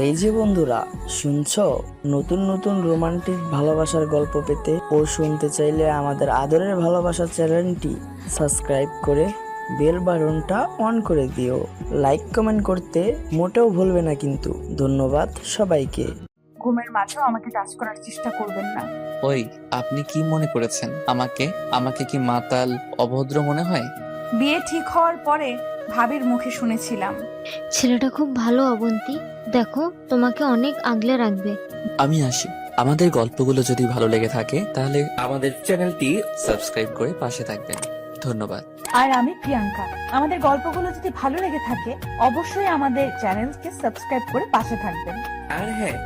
এই যে বন্ধুরা, শুনছো? নতুন নতুন রোমান্টিক ভালোবাসার গল্প পেতে ও শুনতে চাইলে আমাদের আদরের ভালোবাসা চ্যানেলটি সাবস্ক্রাইব করে বেল বাটনটা অন করে দিও। লাইক কমেন্ট করতে মোটেও ভুলবে না কিন্তু। ধন্যবাদ সবাইকে। ঘুমের মাঝেও আমাকে টাচ করার চেষ্টা করবেন না। ওই, আপনি কি মনে করেছেন আমাকে? আমাকে কি মাতাল, অভদ্র মনে হয়? বিয়ে ঠিক হওয়ার পরে ভাবির মুখে শুনেছিলাম, ছেলেটা খুব ভালো অবন্তী, দেখো তোমাকে অনেক আগলে রাখবে। আমি আসি। আমাদের গল্পগুলো যদি ভালো লেগে থাকে তাহলে আমাদের চ্যানেলটি সাবস্ক্রাইব করে পাশে থাকবেন। ধন্যবাদ। আর আমি প্রিয়াঙ্কা। আমাদের গল্পগুলো যদি ভালো লেগে থাকে অবশ্যই আমাদের চ্যানেলকে সাবস্ক্রাইব করে পাশে থাকবেন। আর হ্যাঁ,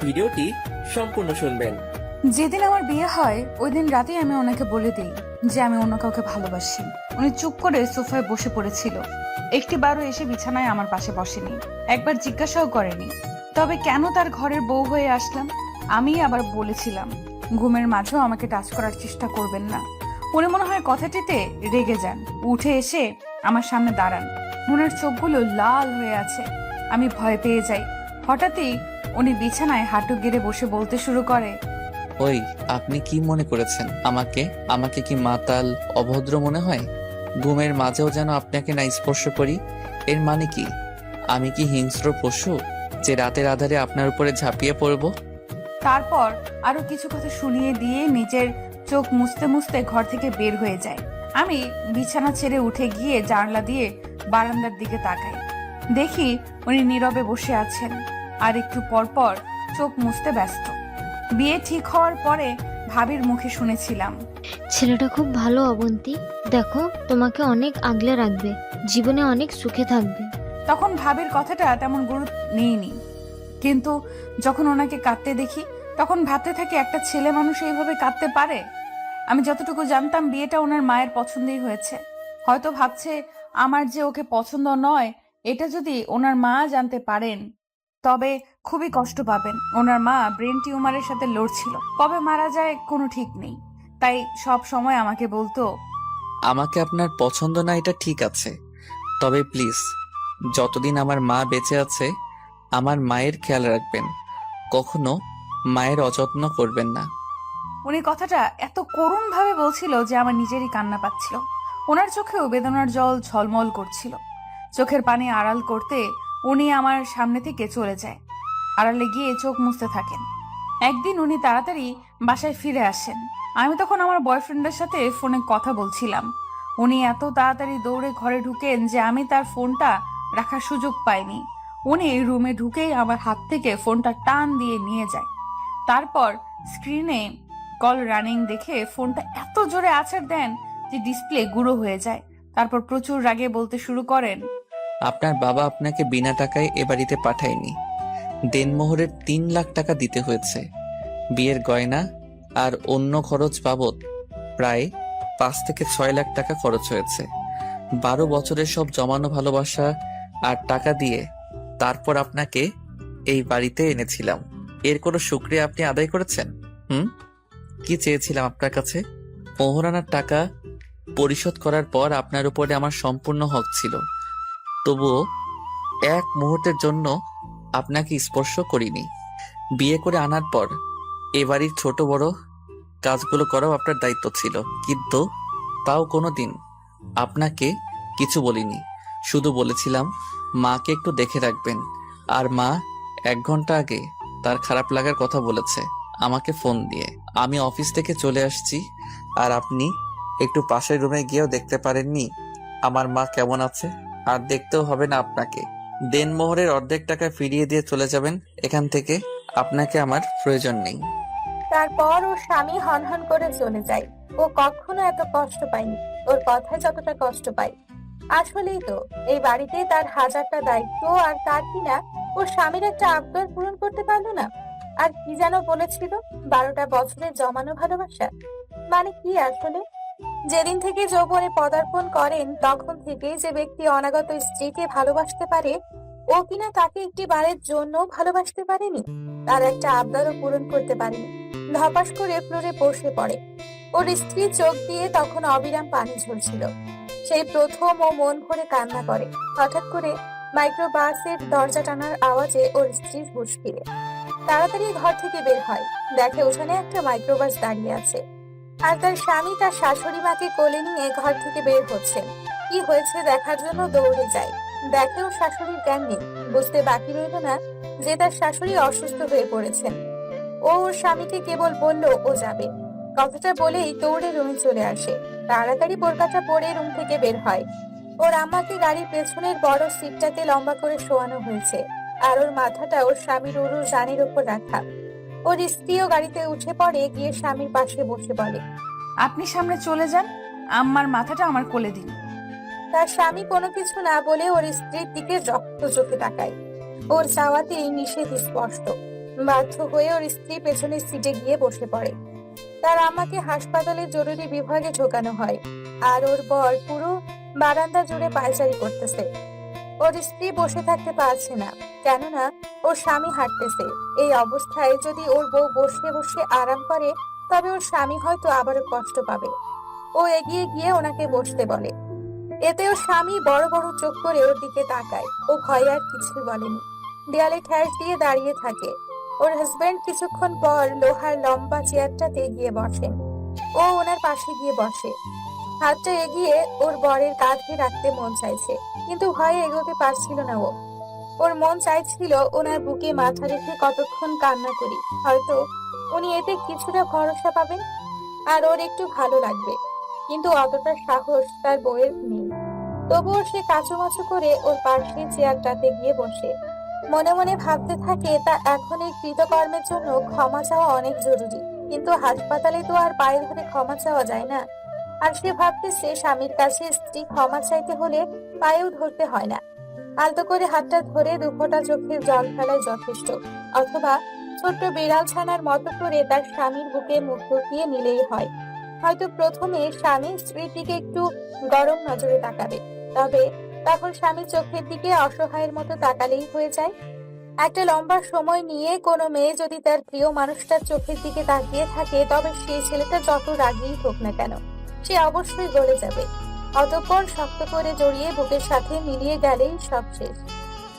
ভিডিওটি সম্পূর্ণ শুনবেন। যেদিন আমার বিয়ে হয় ওই দিন রাতেই আমি ওনাকে বলে দিই যে আমি অন্য কাউকে ভালোবাসি। উনি চুপ করে সোফায় বসে পড়েছিল, একটিবারও এসে বিছানায় আমার পাশে বসেনি, একবার জিজ্ঞাসাও করেনি তবে কেন তার ঘরের বউ হয়ে আসলাম। আমি আবার বলেছিলাম ঘুমের মাঝেও আমাকে টাচ করার চেষ্টা করবেন না। উনি মনে হয় কথাটিতে রেগে যান, উঠে এসে আমার সামনে দাঁড়ান। ওনার চোখগুলো লাল হয়ে আছে। আমি ভয় পেয়ে যাই। হঠাৎই উনি বিছানায় হাঁটু গেড়ে বসে বলতে শুরু করে, ওই, আপনি কি মনে করেছেন আমাকে? আমাকে কি মাতাল, অভদ্র মনে হয়? ঘুমের মাঝেও যেন আপনাকে না স্পর্শ করি, এর মানে কি? আমি কি হিংস্র পশু যে রাতের আধারে আপনার উপরে ঝাঁপিয়ে পড়ব? তারপর আরো কিছু কথা শুনিয়ে দিয়ে নিজের চোখ মুছতে মুছতে ঘর থেকে বের হয়ে যায়। আমি বিছানা ছেড়ে উঠে গিয়ে জানলা দিয়ে বারান্দার দিকে তাকাই। দেখি উনি নীরবে বসে আছেন আর একটু পর পর চোখ মুছতে ব্যস্ত। বিয়ে ঠিক হওয়ার পরে ভাবির মুখে শুনেছিলাম, ছেলেটা খুব ভালো অবন্তী, দেখো তোমাকে অনেক আগলে রাখবে, জীবনে অনেক সুখে থাকবে। তখন ভাবির কথাটা তেমন গুরুত্ব নেইনি, কিন্তু যখন ওনাকে কাঁদতে দেখি তখন ভাবতে থাকি একটা ছেলে মানুষ এইভাবে কাঁদতে পারে। আমি যতটুকু জানতাম বিয়েটা ওনার মায়ের পছন্দেই হয়েছে। হয়তো ভাবছে আমার যে ওকে পছন্দ নয় এটা যদি ওনার মা জানতে পারেন তবে খুবই কষ্ট পাবেন। ওনার মা ব্রেন টিউমারের সাথে লড়ছিল, কবে মারা যায় কোনো ঠিক নেই। তাই সব সময় আমাকে বলতো, আমাকে আপনার পছন্দ না এটা ঠিক আছে, তবে প্লিজ যতদিন আমার মা বেঁচে আছে আমার মায়ের খেয়াল রাখবেন, কখনো মায়ের অযত্ন করবেন না। উনি কথাটা এত করুণ ভাবে বলছিল যে আমার নিজেরই কান্না পাচ্ছিল। ওনার চোখেও বেদনার জল ঝলমল করছিল। চোখের পানি আড়াল করতে উনি আমার সামনে থেকে চলে যায়, আড়ালে গিয়ে চোখ মুছতে থাকেন। একদিন উনি তাড়াতাড়ি বাসায় ফিরে আসেন। আমি তখন আমার বয়ফ্রেন্ডের সাথে ফোনে কথা বলছিলাম। উনি এত তাড়াতাড়ি দৌড়ে ঘরে ঢুকেন যে আমি তার ফোনটা রাখার সুযোগ পাইনি। উনি রুমে ঢুকেই আমার হাত থেকে ফোনটা টান দিয়ে নিয়ে যায়। তারপর স্ক্রিনে কল রানিং দেখে ফোনটা এত জোরে আছাড় দেন যে ডিসপ্লে গুঁড়ো হয়ে যায়। তারপর প্রচুর রাগে বলতে শুরু করেন, আপনার বাবা আপনাকে বিনা টাকায় এ বাড়িতে পাঠায়নি, দেনমোহরের 3 লাখ টাকা দিতে হয়েছে। বিয়ের গয়না আর অন্য খরচ বাবদ প্রায় 5 থেকে 6 লাখ টাকা খরচ হয়েছে। 12 বছরের সব জমানো ভালোবাসা আর টাকা দিয়ে তারপর আপনাকে এই বাড়িতে এনেছিলাম। এর কোনো শুকরিয়া আপনি আদায় করেছেন? হুম? কি চেয়েছিলাম আপনার কাছে? মোহরানার টাকা পরিশোধ করার পর আপনার উপরে আমার সম্পূর্ণ হক ছিল, তবুও এক মুহূর্তের জন্য আপনাকে স্পর্শ করিনি। বিয়ে করে আনার পর এ বাড়ির ছোট বড় কাজগুলো করাও আপনার দায়িত্ব ছিল, কিন্তু তাও কোনোদিন আপনাকে কিছু বলিনি। শুধু বলেছিলাম মাকে একটু দেখে রাখবেন। আর মা 1 ঘন্টা আগে তার খারাপ লাগার কথা বলেছে আমাকে ফোন দিয়ে। আমি অফিস থেকে চলে আসছি, আর আপনি একটু পাশের রুমে গিয়েও দেখতে পারেননি আমার মা কেমন আছে? আর দেখতেও হবে না আপনাকে। দেনমোহরের অর্ধেক টাকা ফিরিয়ে দিয়ে চলে যাবেন এখান থেকে, আপনাকে আমার প্রয়োজন নেই। তারপর ওর স্বামী হনহন করে চলে যায়। ও কখনো এত কষ্ট পায়নি, ওর কথায় যতটা কষ্ট পায়। আসলেই তো এই বাড়িতে তার হাজারটা দায়িত্ব, আর তার কিনা ওর স্বামীর একটা আবদার পূরণ করতে পারলো না। আর কি যেন বলেছিল, 12টা বছরের জমানো ভালোবাসা মানে কি আসলে? যেদিন থেকে যৌবনে পদার্পণ করেন তখন থেকেই যে ব্যক্তি অনাগত স্ত্রীকে ভালোবাসতে পারে, ও কিনা তাকে একটি বারের জন্য ভালোবাসতে পারেনি, তার একটা আবদারও পূরণ করতে পারেনি। ধপাস করে ফ্লোরে বসে পড়ে। ওর স্ত্রী চোখ দিয়ে তখন অবিরাম পানি ঝরছিল। সেই প্রথম ও মন ভরে কান্না করে। হঠাৎ করে মাইক্রোবাসের দরজা টানার আওয়াজে ওর স্ত্রী হুঁশ ফিরে তাড়াতাড়ি ঘর থেকে বের হয়। দেখে উঠানে একটা মাইক্রোবাস দাঁড়িয়ে আছে আর তার স্বামী তার শাশুড়ি মাকে কোলে নিয়ে ঘর থেকে বের হচ্ছেন। কি হয়েছে দেখার জন্য দৌড়ে যায়। দেখে ওর শাশুড়ির জ্ঞান নেই। বুঝতে বাকি রইল না যে তার শাশুড়ি অসুস্থ হয়ে পড়েছেন। ও ওর স্বামীকে কেবল বলল ও যাবে। কথাটা বলেই দৌড়ে রুমে চলে আসে। তাড়াতাড়ি বোরকাটা পরে রুম থেকে বের হয়। ওর আম্মাকে গাড়ির পেছনের বড় সিটটাতে লম্বা করে শোয়ানো হয়েছে আর ওর মাথাটা ওর স্বামীর উরু জানির উপর রাখা। ওর স্ত্রীও গাড়িতে উঠে পড়ে গিয়ে স্বামীর পাশে বসে বলে, আপনি সামনে চলে যান, আম্মার মাথাটা আমার কোলে দিন। তার স্বামী কোনো কিছু না বলে ওর স্ত্রীর দিকে রক্ত চোখে তাকায়। ওর চাওয়াতেই নিষেধ স্পষ্ট। বাধ্য হয়ে ওর স্ত্রী পেছনের সিটে গিয়ে বসে পড়ে। তার আম্মাকে হাসপাতালের জরুরি বিভাগে ঢোকানো হয় আর ওর বর পুরো বারান্দা জুড়ে পায়চারি করতেছে। ওর স্ত্রী বসে থাকতে পারছে না, কেননা ওর স্বামী হাঁটতেছে। এই অবস্থায় যদি ওর বউ বসে বসে আরাম করে তবে ওর স্বামী হয়তো আবারও কষ্ট পাবে। ও এগিয়ে গিয়ে ওনাকে বসতে বলে। এতে ওর স্বামী বড় বড় চোখ করে ওর দিকে তাকায়। ও ভয় আর কিছু বলেনি, দেয়ালে ঠেস দিয়ে দাঁড়িয়ে থাকে। ওর হাজবেন্ড কিছুক্ষণ পর লোহার লম্বা চেয়ারটাতে গিয়ে বসেন। ও ওনার পাশে গিয়ে বসে। হাতটা এগিয়ে ওর বরের কাঁধে রাখতে মন চাইছে, কিন্তু ভয়ে এগোতে পারছিল না ও। ওর মন চাইছিল ওনার বুকে মাথা রেখে কতক্ষণ কান্না করি, হয়তো উনি এতে কিছুটা ভরসা পাবেন আর ওর একটু ভালো লাগবে। কিন্তু অতটা সাহস তার বউয়ের নেই। তবুও সে কাচুমাচু করে ওর পাশে চেয়ারটাতে গিয়ে বসে। মনে মনে ভাবতে থাকে তা এখন এই কৃতকর্মের জন্য ক্ষমা চাওয়া অনেক জরুরি, কিন্তু হাসপাতালে তো আর পায়ে ধরে ক্ষমা চাওয়া যায় না। আর সে ভাবতেছে স্বামীর কাছে স্ত্রী ক্ষমা চাইতে হলে পায়েও ধরতে হয় না, আলতো করে হাতটা ধরে দুফোঁটা চোখের জল ফেলায় যথেষ্ট। অথবা ছোট্ট বিড়াল ছানার মতো করে তার স্বামীর বুকে মুখ ঢুকিয়ে নিলেই হয়। হয়তো প্রথমে স্বামী স্ত্রীর দিকে একটু গরম নজরে তাকাবে, তবে তখন স্বামী চোখের দিকে অসহায়ের মতো তাকালেই হয়ে যায়। একটা লম্বা সময় নিয়ে কোনো মেয়ে যদি তার প্রিয় মানুষটার চোখের দিকে তাকিয়ে থাকে তবে সেই ছেলেটা যত রাগীই হোক না কেন সে অবশ্যই গলে যাবে। অতঃপর শক্ত করে জড়িয়ে বুকের সাথে মিলিয়ে গেলেই সব শেষ।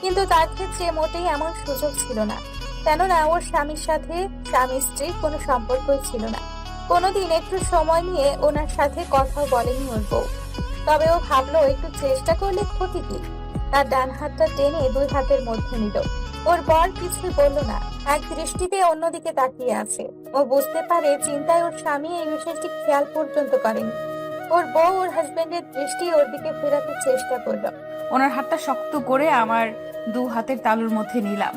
কিন্তু তার ক্ষেত্রে মোটেই এমন সুযোগ ছিল না, কেননা ওর স্বামীর সাথে স্বামী স্ত্রীর কোনো সম্পর্কই ছিল না। কোনোদিন একটু সময় নিয়ে ওনার সাথে কথা বলেনি ওর বউ। তবে ও ভাবলো একটু চেষ্টা করলে ক্ষতি কি। তার ডান হাতটা টেনে দুই হাতের মধ্যে নিল। ওর বর কিছুই বলল না, এক দৃষ্টিতে অন্যদিকে তাকিয়ে আছে। ও বুঝতে পারে চিন্তায় ওর স্বামী এই বিষয়টি খেয়াল পর্যন্ত করেনি। ওর বউ ওর হাজবেন্ডের দৃষ্টি ওর দিকে ফেরাতে চেষ্টা করলো। ওনার হাতটা শক্ত করে আমার দু হাতের তালুর মধ্যে নিলাম।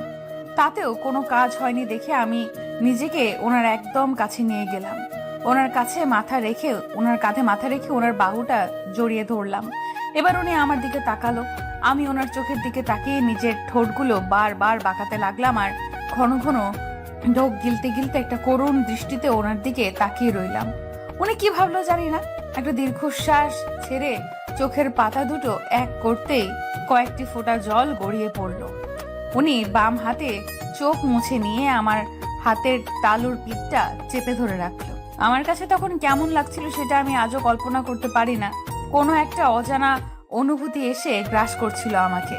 তাতেও কোনো কাজ হয়নি দেখে আমি নিজেকে ওনার একদম কাছে নিয়ে গেলাম। ওনার কাছে মাথা রেখে ওনার কাঁধে মাথা রেখে ওনার বাহুটা জড়িয়ে ধরলাম। এবার উনি আমার দিকে তাকালো। আমি ওনার চোখের দিকে তাকিয়ে নিজের ঠোঁটগুলো বারবার বাঁকাতে লাগলাম আর ঘন ঘন ঢোক গিলতে গিলতে একটা করুণ দৃষ্টিতে ওনার দিকে তাকিয়ে রইলাম। উনি কি ভাবলো জানি না, একটা দীর্ঘশ্বাস ছেড়ে চোখের পাতা দুটো এক করতেই কয়েকটি ফোঁটা জল গড়িয়ে পড়লো। উনি বাম হাতে চোখ মুছে নিয়ে আমার হাতের তালুর পিঠটা চেপে ধরে রাখলো। আমার কাছে তখন কেমন লাগছিল সেটা আমি আজও কল্পনা করতে পারি না। কোনো একটা অজানা অনুভূতি এসে গ্রাস করছিল আমাকে।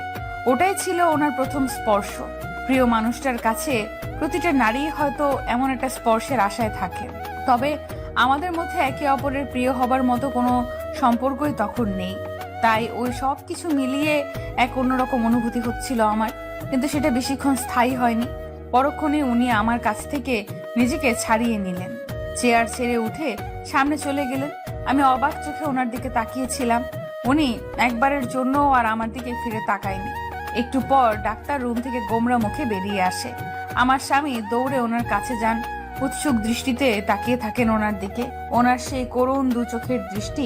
ওটাই ছিল ওনার প্রথম স্পর্শ। প্রিয় মানুষটার কাছে প্রতিটা নারী হয়তো এমন একটা স্পর্শের আশায় থাকে, তবে আমাদের মধ্যে একে অপরের প্রিয় হবার মতো কোনো সম্পর্কই তখন নেই। তাই ওই সব কিছু মিলিয়ে এক অন্যরকম অনুভূতি হচ্ছিল আমার, কিন্তু সেটা বেশিক্ষণ স্থায়ী হয়নি। পরক্ষণে উনি আমার কাছ থেকে নিজেকে ছাড়িয়ে নিলেন, চেয়ার ছেড়ে উঠে সামনে চলে গেলেন। আমি অবাক চোখে ওনার দিকে তাকিয়েছিলাম। উনি একবারের জন্য আর আমার দিকে ফিরে তাকায়নি। একটু পর ডাক্তার রুম থেকে গোমরা মুখে বেরিয়ে আসে। আমার স্বামী দৌড়ে ওনার কাছে যান, উৎসুক দৃষ্টিতে তাকিয়ে থাকেন ওনার দিকে। ওনার সেই করুণ দু চোখের দৃষ্টি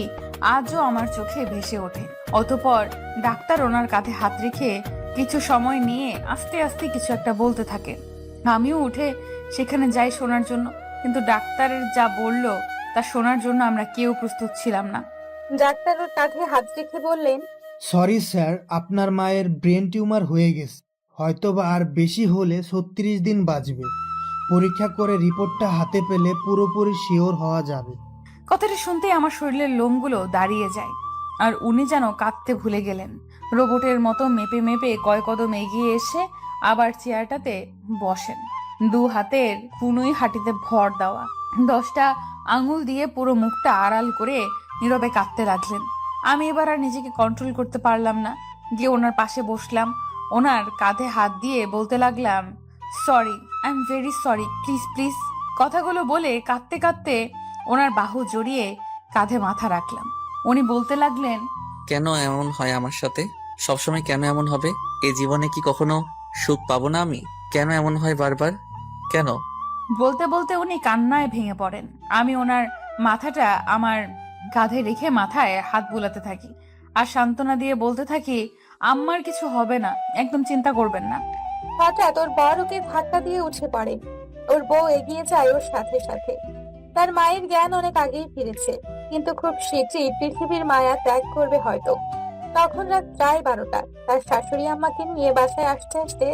আজও আমার চোখে ভেসে ওঠে। অতঃপর ডাক্তার ওনার কাঁধে হাত রেখে কিছু সময় নিয়ে আস্তে আস্তে কিছু একটা বলতে থাকে। আমিও উঠে সেখানে যাই শোনার জন্য, কিন্তু ডাক্তারের যা বলল তা শোনার জন্য আমরা কেউ প্রস্তুত ছিলাম না। ডাক্তার ওর কাঁধে হাত রেখে বললেন, সরি স্যার, আপনার মায়ের ব্রেন টিউমার হয়ে গেছে, হয়তোবা আর বেশি হলে 36 দিন বাঁচবে। পরীক্ষা করে রিপোর্টটা হাতে পেলে পুরোপুরি শিওর হওয়া যাবে। কথাটা শুনতেই আমার শরীরের লোমগুলো দাঁড়িয়ে যায় আর উনি যেন কাঁদতে ভুলে গেলেন। রোবটের মতো মেপে মেপে কয় কদম এগিয়ে এসে আবার চেয়ারটাতে বসেন। দু হাতের কুনুই হাঁটিতে ভর দেওয়া, 10টা আঙুল দিয়ে পুরো মুখটা আড়াল করে নীরবে কাঁদতে লাগলেন। আমি এবার আর নিজেকে কন্ট্রোল করতে পারলাম না, গিয়ে ওনার পাশে বসলাম। ওনার কাঁধে হাত দিয়ে বলতে লাগলাম, sorry, I am very sorry, please please. কথাগুলো বলে কাঁদতে কাঁদতে ওনার বাহু জড়িয়ে কাঁধে মাথা রাখলাম। উনি বলতে লাগলেন, কেন এমন হয় আমার সাথে? সবসময় কেন এমন হবে? এই জীবনে কি কখনো সুখ পাবো না আমি? কেন এমন হয় বারবার? কেন? বলতে বলতে উনি কান্নায় ভেঙে পড়েন। আমি ওনার মাথাটা আমার কাঁধে রেখে মাথায় হাত বুলাতে থাকি আর সান্ত্বনা দিয়ে বলতে থাকি, আম্মার কিছু হবে না, একদম চিন্তা করবেন না। হঠাৎ ওর বর ওকে ধাক্কা দিয়ে উঠে পড়ে। ওর বউ এগিয়ে যায় ওর সাথে সাথে। তার মায়ের জ্ঞান অনেক আগেই ফিরেছে, কিন্তু খুব শীঘ্রই পৃথিবীর মায়া ত্যাগ করবে হয়তো। তখন রাত প্রায় 12টা। তার শাশুড়ি আম্মাকে নিয়ে বাসায় আসতে আসতে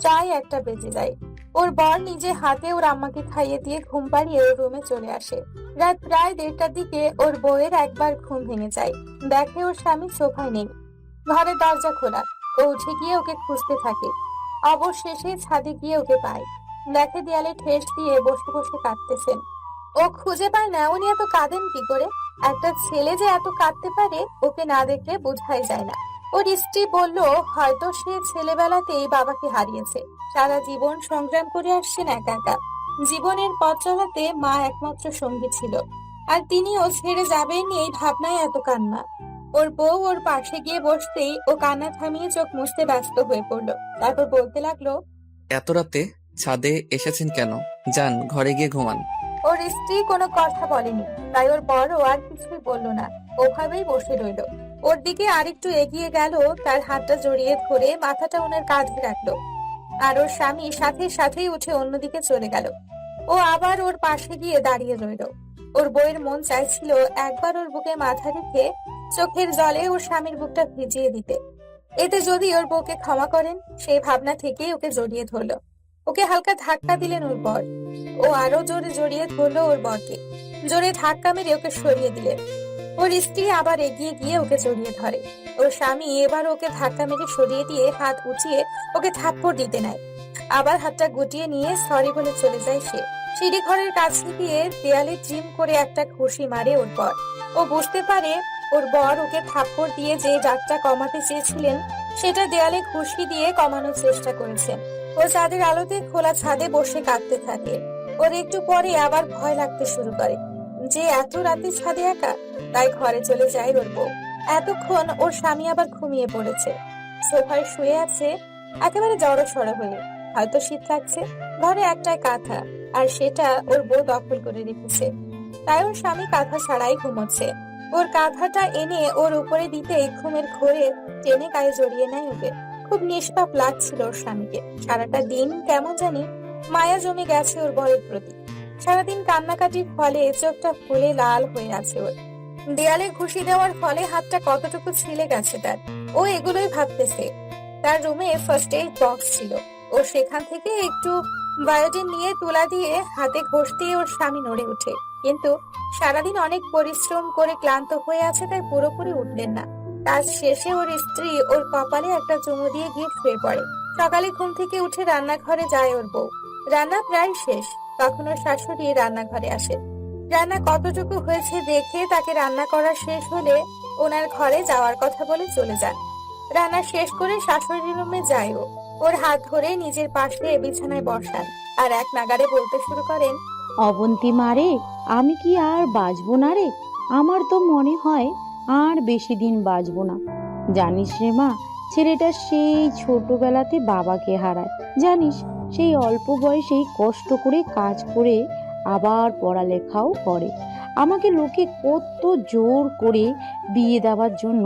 প্রায় 1টা বেজে যায়। ওর বর নিজে হাতে ওর আম্মাকে খাইয়ে দিয়ে ঘুম পাড়িয়ে ওর রুমে চলে আসে। রাত প্রায় 1:30টার দিকে ওর বউয়ের একবার ঘুম ভেঙে যায়, দেখে ওর স্বামী সোফায় নেই, ঘরের দরজা খোলা। ও উঠে গিয়ে ওকে খুঁজতে থাকে। অবশেষে ছাদে গিয়ে ওকে পায়, দেখে দেয়ালে ঠেস দিয়ে বসে বসে কাঁদতেছেন। ও খুঁজে পায় না উনি এত কাঁদেন কি করে। একটা ছেলে যে এত কাঁদতে পারে ওকে না দেখলে বোঝাই যায় না। ওর স্ত্রী বলল, হয়তো সে ছেলেবেলাতেই বাবাকে হারিয়েছে, সারা জীবন সংগ্রাম করে আসছেন একা একা। জীবনের পথ চলাতে মা একমাত্র সঙ্গী ছিল, আর তিনিও ছেড়ে যাবেন এই ভাবনায় এত কান্না। ওর বউ ওর পাশে গিয়ে বসতেই ও কান্না থামিয়ে চোখ মুছতে ব্যস্ত হয়ে পড়লো। তারপর বলতে লাগলো, এত রাতে ছাদে এসেছেন কেন? যান ঘরে গিয়ে ঘুমান। ওর স্ত্রী কোনো কথা বলেনি, তাই ওর বড় আর কিছুই বললো না, ওভাবেই বসে রইলো। ওর দিকে আরেকটু এগিয়ে গেল, তার হাতটা জড়িয়ে ধরে মাথাটা ওনার কাঁধে রাখলো। আর ওর স্বামী সাথে সাথেই উঠে অন্যদিকে চলে গেল। ও আবার ওর পাশে গিয়ে দাঁড়িয়ে রইলো। ওর বউয়ের মন চাইছিল একবার ওর বুকে মাথা রেখে চোখের জলে ওর স্বামীর বুকটা ভিজিয়ে দিতে। এতে যদি ওর বউকে ক্ষমা করেন, সেই ভাবনা থেকেই ওকে জড়িয়ে ধরলো। ওকে হালকা ধাক্কা দিলেন ওর বর। ও আরো জোরে জড়িয়ে ধরলো ওর বরকে, জোরে ধাক্কা মেরে ওকে সরিয়ে দিলেন। ওর স্ত্রী আবার এগিয়ে গিয়ে ওকে জড়িয়ে ধরে। ওর স্বামী এবার ওকে ধাক্কা মেরে সরিয়ে দিয়ে হাত উঁচিয়ে ওকে থাপ্পড় দিতে নেয়। আবার হাতটা গুটিয়ে নিয়ে সরি বলে চলে যায় সে। সিঁড়ি ঘরের কাছে গিয়ে দেয়ালে ট্রিম করে একটা ঘুষি মারে ওর বর। ও বুঝতে পারে ওর বর ওকে থাপ্পড় দিয়ে যে রাগটা কমাতে চেয়েছিলেন সেটা দেয়ালে ঘুষি দিয়ে কমানোর চেষ্টা করেছেন। ও চাঁদের আলোতে খোলা ছাদে বসে কাঁদতে থাকে। ওর একটু পরে আবার ভয় লাগতে শুরু করে যে এত রাতে ছাদে একা। তাই ঘরে চলে যায় ওর বউ। এতক্ষণ ওর স্বামী আবার ঘুমিয়ে পড়েছে, সোফায় শুয়ে আছে একেবারে জড়সড় হয়ে। হয়তো শীত লাগছে। ঘরে একটাই কাঁথা, আর সেটা ওর বউ দখল করে রেখেছে। তাই ওর স্বামী কাঁথা ছাড়াই ঘুমোচ্ছে। ওর কাঁথাটা এনে ওর উপরে দিতেই ঘুমের ঘোরে টেনে গায়ে জড়িয়ে নেয় ওকে। খুব নিষ্পাপ লাগছিল ওর স্বামীকে। সারাটা দিন কেমন জানি মায়া জমে গেছে ওর বরের প্রতি। সারাদিন কান্নাকাটির ফলে চোখটা ফুলে লাল হয়ে আছে ওর। দেয়ালে ঘুষি দেওয়ার ফলে হাতটা কতটুকু ছিলে গেছে তার। ও এগুলোই ভাবতেছে। তার রুমে ফার্স্ট এইড বক্স ছিল। ও সেখান থেকে একটু বায়োটিন নিয়ে তুলা দিয়ে হাতে ঘষে দিয়ে ওর স্বামী নড়ে ওঠে, কিন্তু সারাদিন অনেক পরিশ্রম করে ক্লান্ত হয়ে আছে তাই পুরোপুরি উঠলেন না। কাজ শেষে ওর স্ত্রী ওর কপালে একটা চুমু দিয়ে গিয়ে শুয়ে পড়ে। সকালে ঘুম থেকে উঠে রান্নাঘরে যায় ওর বউ। রান্না প্রায় শেষ, তখন ওর শাশুড়ি রান্নাঘরে আসে। রান্না কতটুকু হয়েছে দেখে তাকে রান্না করা শেষ হলে ওনার ঘরে যাওয়ার কথা বলে চলে যান। রান্না শেষ করে শাশুড়ির রুমে যায় ও। ওর হাত ধরে নিজের পাশে বিছানায় বসান আর এক নাগাড়ে বলতে শুরু করেন, অবন্তী মারে, আমি কি আর বাঁচবো না রে? আমার তো মনে হয় আর বেশি দিন বাঁচবো না। জানিস রে মা, ছেলেটা সেই ছোটবেলাতে বাবাকে হারায়। জানিস, সেই অল্প বয়সেই কষ্ট করে কাজ করে আবার পড়ালেখাও করে। আমাকে লোকে কত জোর করে বিয়ে দেওয়ার জন্য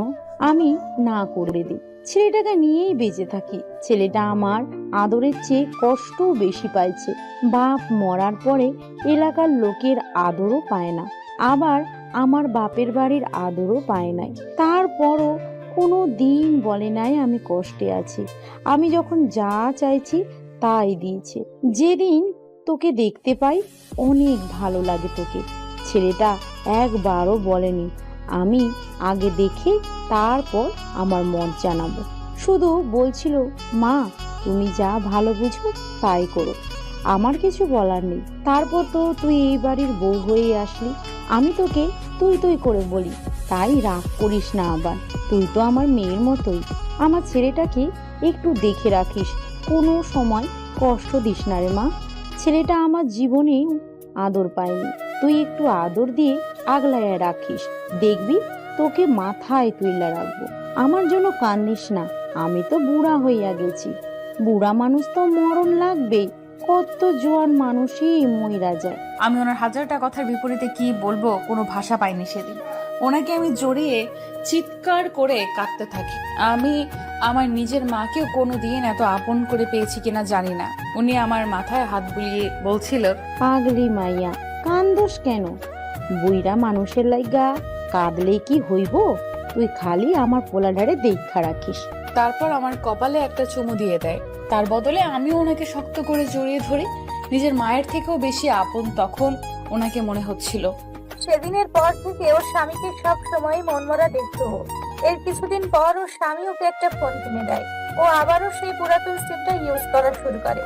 আমি না করে দিই। ছেলেটাকে নিয়েই বেঁচে থাকি। ছেলেটা আমার আদরের চেয়ে কষ্টও বেশি পাইছে। বাপ মরার পরে এলাকার লোকের আদরও পায় না, আবার আমার বাপের বাড়ির আদরও পায় নাই। তারপরও কোনো দিন বলে নাই আমি কষ্টে আছি। আমি যখন যা চাইছি তাই দিয়েছে। যেদিন তোকে দেখতে পাই অনেক ভালো লাগে তোকে। ছেলেটা একবারও বলেনি আমি আগে দেখে তারপর আমার মত জানাবো। শুধু বলছিল, মা তুমি যা ভালো বুঝো তাই করো, আমার কিছু বলার নেই। তারপর তো তুই এই বাড়ির বউ হয়ে আসলি, আমি তোকে তুই তুই করে বলি, তাই রাগ করিস না আবার। তুই তো আমার মেয়ের মতোই, আমার ছেলেটাকে একটু দেখে রাখিস, কোনো সময় কষ্ট দিস না রে মা। ছেলেটা আমার জীবনে আদর পায়নি, তুই একটু আদর দিয়ে আগলায় রাখিস, দেখবি তোকে মাথায় তুইলা রাখবো। আমার জন্য কান্দিস না, আমি তো বুড়া হইয়া গেছি, বুড়া মানুষ তো মরণ লাগবেই, কত জোয়ান মানুষই মইরা যায়। আমি ওনার হাজারটা কথার বিপরীতে কি বলবো কোনো ভাষা পাইনি সেদিন। ওনাকে আমি জড়িয়ে চিৎকার করে কাঁদতে থাকি। আমি আমার নিজের মাকেও কোনোদিন এত আপন করে পেয়েছি কিনা জানি না। উনি আমার মাথায় হাত বুলিয়ে বলছিল, পাগলি মাইয়া, কান্দোস কেন? বুইরা মানুষের লাইগা কাঁদলে কি হইব? তুই খালি আমার পোলাডারে দেখা রাখিস। তারপর আমার কপালে একটা চুমু দিয়ে দেয়। তার বদলে আমিও ওনাকে শক্ত করে জড়িয়ে ধরি। নিজের মায়ের থেকেও বেশি আপন তখন ওনাকে মনে হচ্ছিল। সেদিনের পর থেকে ওর স্বামীকে সব সময় মনমরা দেখতো ও। এর কিছুদিন পর ওর স্বামী ওকে একটা ফোন কিনে দেয়। ও আবারও সেই পুরাতন সিমটা ইউজ করা শুরু করে।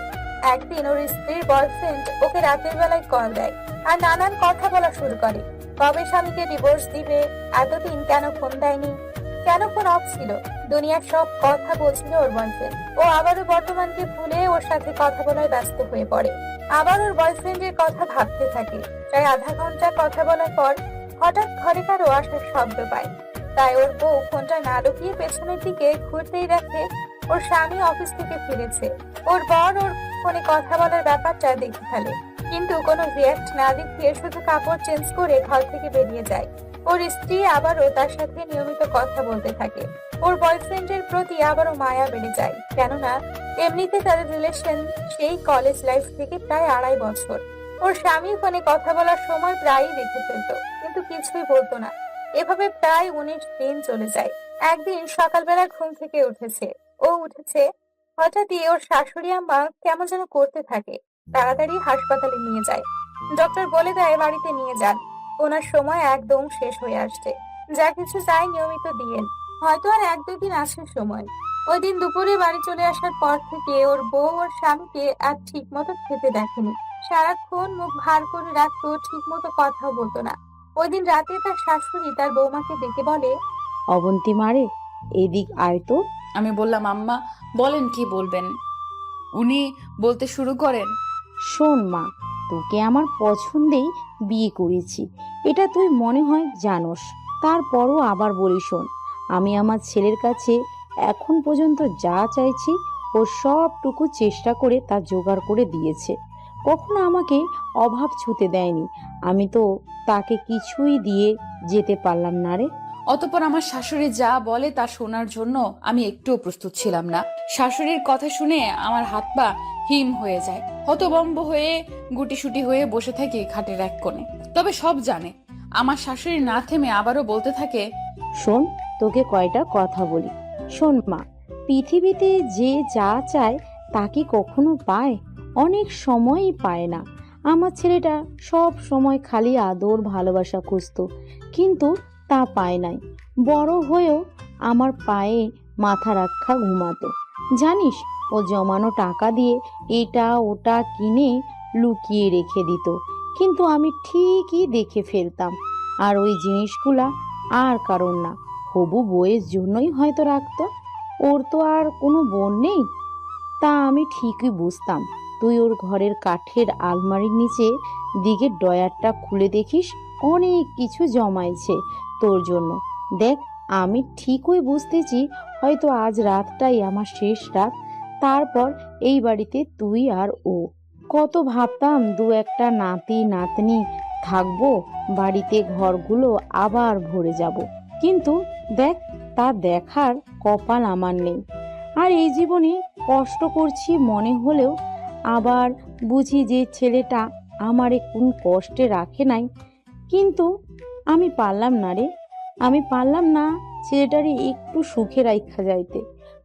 একদিন ওর স্ত্রীর বয়ফ্রেন্ড ওকে রাতের বেলায় কল দেয় আর নানান কথা বলা শুরু করে। কবে স্বামীকে ডিভোর্স দিবে, এতদিন কেন ফোন দেয়নি, কেন ফোন অফ ছিল, দুনিয়ার সব কথা বলছিল ওর বয়ফ্রেন্ড। ও আবারও বর্তমানকে ভুলে ওর সাথে কথা বলায় ব্যস্ত হয়ে পড়ে। আবার ওর বয়ফ্রেন্ডের কথা ভাবতে থাকে। প্রায় আধা ঘন্টা কথা বলার পর হঠাৎ ঘরে কারো আসার শব্দ পায়। তাই ওর বউ ফোনটা না লুকিয়ে পেছনের দিকে ঘুরতেই দেখে ওর স্বামী অফিস থেকে ফিরেছে। ওর বর ওর ফোনে কথা বলার ব্যাপারটা দেখে ফেলে, কিন্তু কোনো রিয়াক্ট না দেখিয়ে শুধু কাপড় চেঞ্জ করে ঘর থেকে বেরিয়ে যায়। ওর স্ত্রী আবারও তার সাথে নিয়মিত কথা বলতে থাকে। ওর বয়ফ্রেন্ডের প্রতি আবারও মায়া বেড়ে যায়, কেননা এমনিতে তাদের রিলেশন সেই কলেজ লাইফ থেকে প্রায় 2.5 বছর। ওর স্বামী ফোনে কথা বলার সময় প্রায়ই দেখে ফেলতো, কিন্তু কিছুই বলতো না। এভাবে প্রায় 19 দিন চলে যায়। একদিন সকালবেলা ঘুম থেকে উঠেছে, হঠাৎই ওর শাশুড়ি আম্মা কেমন যেন করতে থাকে। তাড়াতাড়ি হাসপাতালে নিয়ে যায়। ডক্টর বলে দেয় বাড়িতে নিয়ে যান, ওনার সময় একদম শেষ হয়ে আসছে, যা কিছু চাই নিয়মিত দিয়েন, হয়তো আর 1-2 দিন আছে সময়। ওই দিন দুপুরে বাড়ি চলে আসার পর থেকে ওর বউ ওর স্বামীকে আর ঠিক মতো খেতে দেখেনি। সারাক্ষণ মুখ ভার করে রাখতো, ঠিক মতো কথাও বলতো না। ওই দিন রাতে তার শাশুড়ি তার বৌমাকে ডেকে বলে, অবন্তী মারে, এদিক আয় তো। আমি বললাম, আম্মা বলেন কি বলবেন। উনি বলতে শুরু করেন, শোন মা, তোকে আমার পছন্দেই বিয়ে করেছি, এটা তুই মনে হয় জানোস, তারপরও আবার বলি শোন, আমি আমার ছেলের কাছে এখন পর্যন্ত যা চাইছি ও সবটুকু চেষ্টা করে তা জোগাড় করে দিয়েছে, কখনো আমাকে অভাব ছুতে দেয়নি। আমি তো তাকে কিছুই দিয়ে যেতে পারলাম না রে। অতঃপর আমার শাশুড়ি যা বলে তা শোনার জন্য আমি একটুও প্রস্তুত ছিলাম না। শাশুড়ির কথা শুনে আমার হাত পা হিম হয়ে যায়। হতভম্ব হয়ে গুটিসুটি হয়ে বসে থাকি খাটের এক কোণে। তবে সব জানে। আমার শাশুড়ি না থেমে আবারও বলতে থাকে, শোন, তোকে কয়টা কথা বলি। শোন মা, পৃথিবীতে যে যা চায় তা কি কখনো পায়? অনেক সময়ই পায় না। আমার ছেলেটা সব সময় খালি আদর ভালোবাসা খুঁজতো, কিন্তু তা পায় নাই। বড় হয়েও আমার পায়ে মাথা রাখা ঘুমাতো। জানিস, ও জমানো টাকা দিয়ে এটা ওটা কিনে লুকিয়ে রেখে দিত, কিন্তু আমি ঠিকই দেখে ফেলতাম। আর ওই জিনিসগুলা আর কারণ না, হবু বউয়ের জন্যই হয়তো রাখতো। ওর তো আর কোনো বোন নেই, তা আমি ঠিকই বুঝতাম। তুই ওর ঘরের কাঠের আলমারির নিচে দিকে ডয়ারটা খুলে দেখিস, অনেক কিছু জমাইছে তোর জন্য। দেখ, আমি ঠিকই বুঝতেছি হয়তো আজ রাতটাই আমার শেষ রাত, তারপর এই বাড়িতে তুই আর ও। কত ভাবতাম 2-1টা নাতি নাতনি থাকবো, বাড়িতে ঘরগুলো আবার ভরে যাব, কিন্তু দেখ, তা দেখার কপাল আমার নেই। আর এই জীবনে কষ্ট করছি মনে হলেও আবার বুঝি যে ছেলেটা আমারে কোন কষ্টে রাখে নাই। কিন্তু আমি পারলাম না রে, আমি পারলাম না ছেলেটারে একটু সুখে রাখা যাইতে।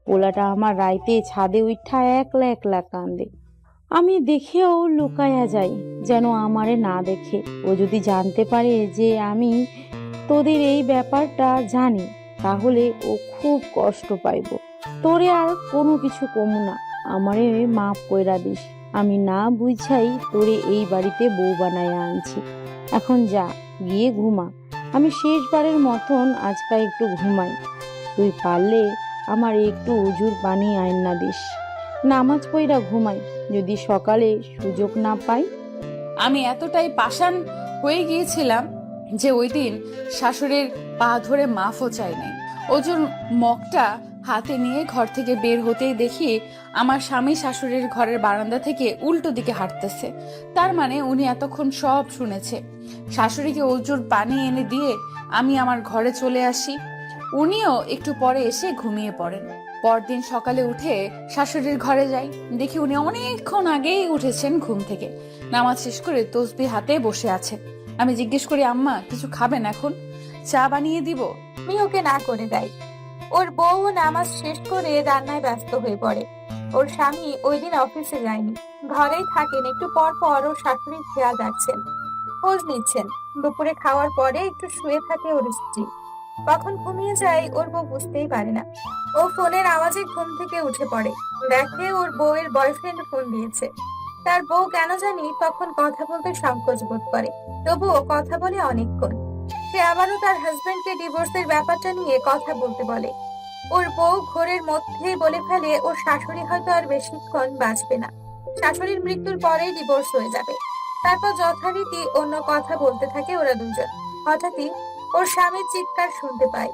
পোলাটা আমার রাইতে ছাদে উঠা একলা একলা কান্দে। আমি দেখেও লুকায়া যাই, যেন আমারে না দেখে। ও যদি জানতে পারে যে আমি তোদের এই ব্যাপারটা জানি, তাহলে ও খুব কষ্ট পাইব। তোরে আর কোনো কিছু কমু না, আমারে মাফ কইরা দিস। আমি না বুঝাই তোরে এই বাড়িতে বউ বানাইয়া আনছি। এখন যা, গিয়ে ঘুমা। আমি শেষবারের মতন আজকা একটু ঘুমাই। তুই পারলে আমার একটু উজুর পানি আইন না দিস। নামাজ পইরা ঘুমাই, যদি সকালে সুযোগ না পাই। আমি এতটাই পাষাণ হয়ে গিয়েছিলাম যে ওই দিন শাশুড়ির পা ধরে মাফও চাই নাই। ওজন মগটা হাতে নিয়ে ঘর থেকে বের হতেই দেখি আমার স্বামী শাশুড়ির ঘরের বারান্দা থেকে উল্টো দিকে হাঁটতেছে। তার মানে উনি এতক্ষণ সব শুনেছে। শাশুড়িকে ওজুর পানি এনে দিয়ে আমি আমার ঘরে চলে আসি। উনিও একটু পরে এসে ঘুমিয়ে পড়েন। পরদিন সকালে উঠে শাশুড়ির ঘরে যাই, দেখি উনি অনেকক্ষণ আগেই উঠেছেন ঘুম থেকে, নামাজ শেষ করে তসবিহ হাতে বসে আছে। আমি জিজ্ঞেস করি, আম্মা কিছু খাবেন এখন? চা বানিয়ে দিব? আমি ওকে না করে দেয়। ওর বউ নামাজ শেষ করে রান্নায় ব্যস্ত হয়ে পড়ে। ওর স্বামী ওই দিন অফিসে যায়নি, ঘরেই থাকেন। একটু পর পর ওর শাশুড়ির খেয়াল রাখছেন, খোঁজ নিচ্ছেন। দুপুরে খাওয়ার পরে একটু শুয়ে থাকে ওর স্ত্রী। কখন ঘুমিয়ে যায় ওর বউ বুঝতেই পারে না। ও ফোনের আওয়াজে ঘুম থেকে উঠে পড়ে, দেখে ওর বউয়ের বয়ফ্রেন্ড ফোন দিয়েছে। তার বউ কেন জানি তখন কথা বলতে সংকোচ বোধ করে, তবুও কথা বলে অনেকক্ষণ। সে আবারও তার হাজবেন্ডকে ডিভোর্সের ব্যাপারটা নিয়ে কথা বলতে বলে। ওর বউ ঘোরের মধ্যেই বলে ফেলে ওর শাশুড়ি হয়তো আর বেশিক্ষণ বাঁচবে না, শাশুড়ির মৃত্যুর পরেই ডিভোর্স হয়ে যাবে। তারপর যথারীতি অন্য কথা বলতে থাকে ওরা দুজন। হঠাৎই ওর স্বামীর চিৎকার শুনতে পায়।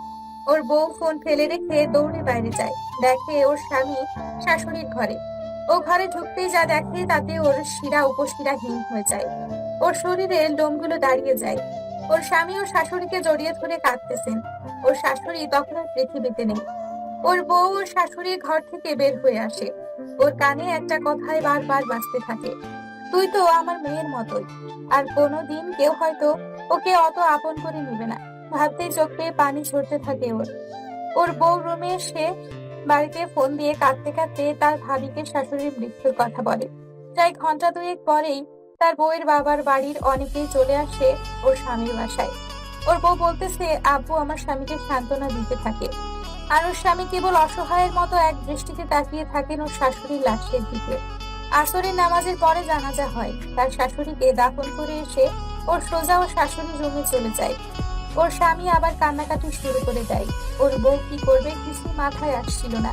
ওর বউ ফোন ফেলে রেখে দৌড়ে বাইরে যায়, দেখে ওর স্বামী শাশুড়ির ঘরে। ও ঘরে ঢুকতেই যা দেখে তাতে ওর শিরা উপশিরাহীন হয়ে যায়, ওর শরীরের লোমগুলো দাঁড়িয়ে যায়। ওর স্বামী ও শাশুড়িকে জড়িয়ে ধরে কাঁদতেছেন। ওর শাশুড়ি তখন আর পৃথিবীতে নেই। ওর বউ ওর শাশুড়ির ঘর থেকে বের হয়ে আসে। ওর কানে একটা কথাই বারবার বাজতে থাকে, তুই তো আমার মেয়ের মতোই, আর কোনোদিন কেউ হয়তো ওকে অত আপন করে নিবে না। ভাবতেই চোখ বেয়ে পানি ঝরতে থাকে ওর। ওর বউ রুমে এসে বাড়িতে ফোন দিয়ে কাঁদতে কাঁদতে তার ভাবিকে শাশুড়ির মৃত্যুর কথা বলে। প্রায় ঘন্টা দুয়েক পরেই তার বউয়ের বাবার বাড়ির অনেকেই চলে আসে ওর স্বামীর বাসায়। ওর বউ বলতেছে, আব্বু আমার স্বামীকে সান্ত্বনা দিতে থাকে, আর ওর স্বামী কেবল অসহায়ের মতো এক দৃষ্টিতে তাকিয়ে থাকেন ওর শাশুড়ির লাশের দিকে। আসরের নামাজের পরে জানাজা হয়। তার শাশুড়িকে দাফন করে এসে ওর সোজা ওর শাশুড়ির রুমে চলে যায়। ওর স্বামী আবার কান্নাকাটি শুরু করে দেয়। ওর বউ কি করবে কিছু মাথায় আসছিল না।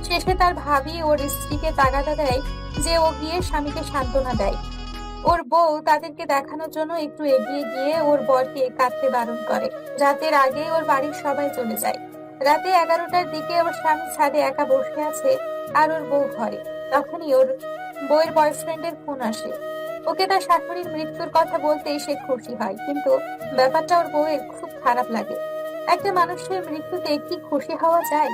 শেষে তার ভাবি ওর স্ত্রীকে তাগাদা দেয় যে ও গিয়ে স্বামীকে সান্ত্বনা দেয়। ওর বউ তাদেরকে দেখানোর জন্য একটু এগিয়ে গিয়ে ওর বরকে কাঁদতে বারণ করে। রাতের আগে ওর বাড়ির সবাই চলে যায়। রাতে 11টার দিকে ওর স্বামী ছাদে একা বসে আছে আর ওর বউ ঘরে। তখনই ওর বউয়ের বয়ফ্রেন্ডের ফোন আসে। ওকে তার শাশুড়ির মৃত্যুর কথা বলতেই সে খুশি হয়, কিন্তু ব্যাপারটা ওর বউয়ের খুব খারাপ লাগে। একটা মানুষের মৃত্যুতে কি খুশি হওয়া যায়?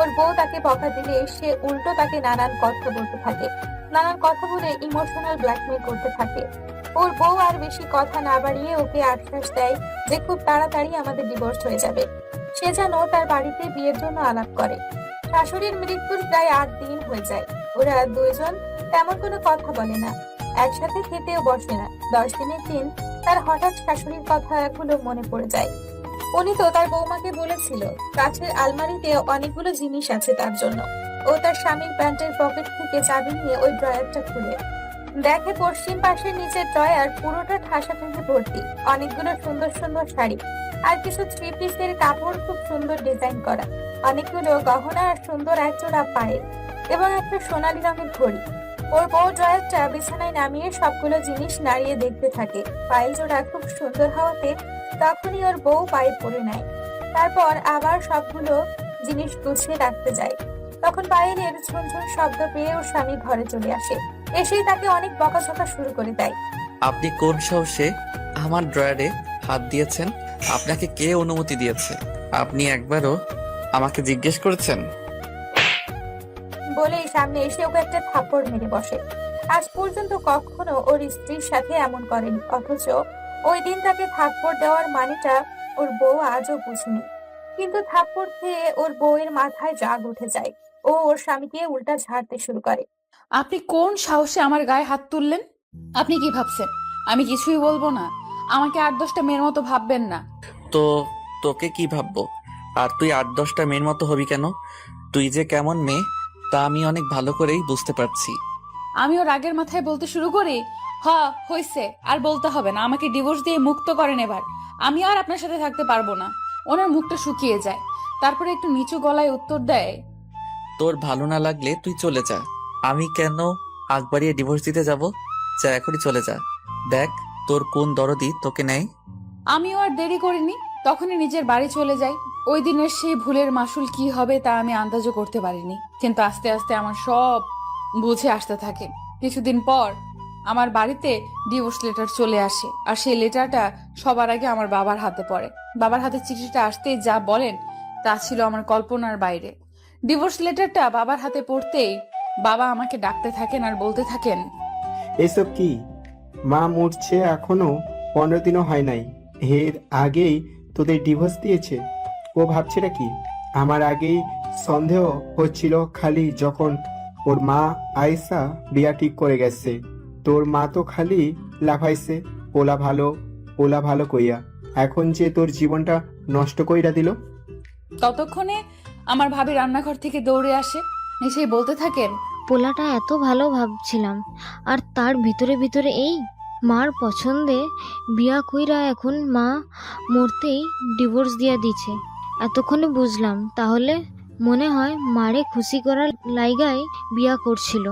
ওর বউ তাকে বকা দিলে সে উল্টো তাকে নানান কথা বলতে থাকে, নানান কথা বলে ইমোশনাল ব্ল্যাকমেল করতে থাকে। ওর বউ আর বেশি কথা না বাড়িয়ে ওকে আশ্বাস দেয় যে খুব তাড়াতাড়ি আমাদের ডিভোর্স হয়ে যাবে। সে যেন তার বাড়িতে বিয়ের জন্য আলাপ করে। শাশুড়ির মৃত্যুর প্রায় 8 দিন হয়ে যায়। ওরা দুইজন তেমন কোনো কথা বলে না, একসাথে খেতেও বসে না। 10 দিনের দিন তার হঠাৎ শাশুড়ির কথাগুলো মনে পড়ে যায়। উনি তো তার বৌমাকে বলেছিল কাছের আলমারিতে অনেকগুলো জিনিস আছে তার জন্য। ও তার স্বামীর প্যান্টের পকেট থেকে চাবি নিয়ে ওই ড্রয়ারটা খুলে দেখে পশ্চিম পাশের নিচের ড্রয়ার পুরোটা ঠাসা থেকে ভর্তি, অনেকগুলো সুন্দর সুন্দর শাড়ি আর কিছু 3 পিসের কাপড়, খুব সুন্দর ডিজাইন করা, অনেকগুলো গহনা আর সুন্দর এক জোড়া পায়েল এবং একটা সোনালী রঙের ঘড়ি। ওর বউ ড্রয়ারটা বিছানায় নামিয়ে সবগুলো জিনিস নাড়িয়ে দেখতে থাকে। পায়েল জোড়া খুব সুন্দর হওয়াতে তখনই ওর বউ পায়ে পড়ে নেয়। তারপর আবার সবগুলো জিনিস গুছিয়ে রাখতে যায়। তখন পায়েলের ঝুনঝুন শব্দ পেয়ে ওর স্বামী ঘরে চলে আসে। এসেই তাকে অনেক বকাঝকা শুরু করে দেয়। আপনি কোন সাহসে আমার ড্রয়ারে হাত দিয়েছেন? আপনাকে কে অনুমতি দিয়েছে? আপনি একবারও আমাকে জিজ্ঞেস করেছেন? বলেই সামনে এসে ওকে একটা থাপ্পড় মেরে বসে। আজ পর্যন্ত কখনো ওর স্ত্রীর সাথে এমন করেনি, অথচ ওই দিন তাকে থাপ্পড় দেওয়ার মানেটা ওর বউ আজও বুঝেনি। কিন্তু থাপ্পড় খেয়ে ওর বউয়ের মাথায় রাগ উঠে যায়। ও ওর স্বামীকে উল্টা ঝাড়তে শুরু করে। আপনি কোন সাহসে আমার গায়ে হাত তুললেন? আপনি কি ভাবছেন আমি কিছুই বলবো না? আমাকে 8-10টা মেয়ের মতো ভাববেন না। তো তোকে কি ভাববো? আর তুই 8-10টা মেয়ের মতো হবি কেন? তুই যে কেমন মেয়ে তা আমি অনেক ভালো করেই বুঝতে পারছি। আমিও রাগের মাথায় বলতে শুরু করি, হইছে, আর বলতে হবে না, আমাকে ডিভোর্স দিয়ে মুক্ত করেন এবার। আমি আর আপনার সাথে থাকতে পারবো না। ওনার মুখটা শুকিয়ে যায়, তারপরে একটু নিচু গলায় উত্তর দেয়, তোর ভালো না লাগলে তুই চলে যা। আমি কেন আগ বাড়িয়ে ডিভোর্স দিতে যাব? যা, এখনই চলে যা। দেখ তোর কোন দরদি তোকে নেয়। আমিও আর দেরি করিনি, তখনই নিজের বাড়ি চলে যাই। ওই দিনের সেই ভুলের মাসুল কি হবে তা আমি আন্দাজও করতে পারিনি, কিন্তু আস্তে আস্তে আমার সব বুঝে আসতে থাকে। কিছুদিন পর আমার বাড়িতে ডিভোর্স লেটার চলে আসে, আর সেই লেটারটা সবার আগে আমার বাবার হাতে পড়ে। বাবার হাতে চিঠিটা আসতেই যা বলেন তা ছিল আমার কল্পনার বাইরে। ডিভোর্স লেটারটা বাবার হাতে পড়তেই বাবা আমাকে ডাকতে থাকেন আর বলতে থাকেন, এসব কি? মা মরছে এখনো 15 দিনও হয় নাই, এর আগেই তোদের ডিভোর্স দিয়েছে। ও ভাবছেটা কি? আমার আগেই সন্দেহ হচ্ছিল খালি যখন ওর মা আয়েশা বিয়া ঠিক করে গেছে। তোর মা তো খালি লাফাইছে ওলা ভালো কইয়া, এখন যে তোর জীবনটা নষ্ট কইরা দিল। ততক্ষণে আমার ভাবি রান্নাঘর থেকে দৌড়ে আসে, এসেই বলতে থাকেন, পোলাটা এত ভালো ভাবছিলাম, আর তার ভিতরে ভিতরে এই মার পছন্দে বিয়া কইরা এখন মা মরতেই ডিভোর্স দিয়া দিছে। এতক্ষণে বুঝলাম, তাহলে মনে হয় মারে খুশি করার লাইগাই বিয়া করছিল।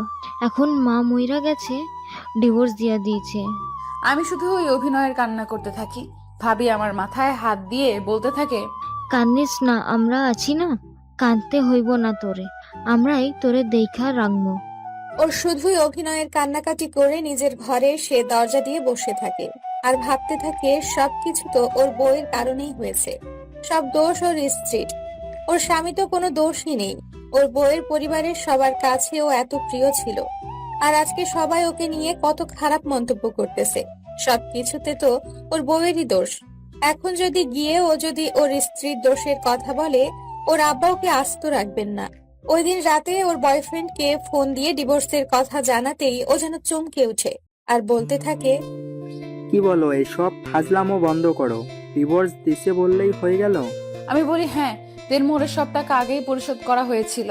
এখন মা মইরা গেছে, ডিভোর্স দিয়া দিয়েছে। আমি শুধু ওই অভিনয়ের কান্না করতে থাকি। ভাবি আমার মাথায় হাত দিয়ে বলতে থাকে, কান্দিস না, আমরা আছি না, কাঁদতে হইব না তোরে, আমরাই তোরে দেখা রাখবো। ওর শুধুই অভিনয়ের কান্নাকাটি করে নিজের ঘরে সে দরজা দিয়ে বসে থাকে আর ভাবতে থাকে সবকিছু তো ওর বউয়ের কারণেই হয়েছে। সব দোষ ওর স্ত্রীর। ওর স্বামী তো কোনো দোষই নেই। ওর বউয়ের পরিবারের সবার কাছে ও এত প্রিয় ছিল, আর আজকে সবাই ওকে নিয়ে কত খারাপ মন্তব্য করতেছে। সবকিছুতে তো ওর বউয়েরই দোষ। এখন যদি গিয়ে ও যদি ওর স্ত্রীর দোষের কথা বলে, ওর আব্বা ওকে আস্ত রাখবেন না। ওই দিন রাতে ওর বয়ফ্রেন্ডকে ফোন দিয়ে ডিভোর্সের কথা জানাতেই ও যেন চমকে ওঠে আর বলতে থাকে, কি বলো, এসব ফাজলামো বন্ধ করো, ডিভোর্স দিছে বললেই হয়ে গেল? আমি বলি, হ্যাঁ, দেড়মোহরের সব টাকা আগেই পরিশোধ করা হয়েছিল,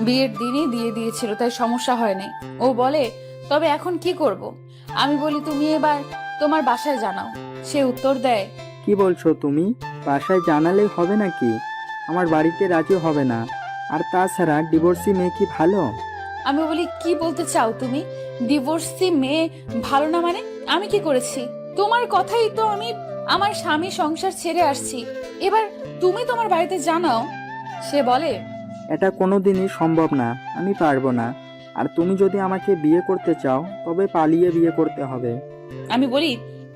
বিয়ের দিনই দিয়ে দিয়েছিল, তাই সমস্যা হয়নি। ও বলে, তবে এখন কি করব? আমি বলি, তুমি এবার তোমার বাসায় জানাও। সে উত্তর দেয়, কি বলছো তুমি? বাসায় জানালেই হবে নাকি? আমার বাড়িতে রাজি হবে না। আর তাছাড়া ডিভোর্সি মেয়ে কি ভালো? আমি বলি, কি বলতে চাও তুমি? ডিভোর্সি মেয়ে ভালো না মানে? আমি কি করেছি? তোমার কথাই তো আমি আমার স্বামী সংসার ছেড়ে আসছি, এবার তুমি তোমার বাড়িতে জানাও। সে বলে, এটা কোনোদিনই সম্ভব না, আমি পারবো না। আর তুমি যদি আমাকে বিয়ে করতে চাও তবে পালিয়ে বিয়ে করতে হবে। আমি বলি,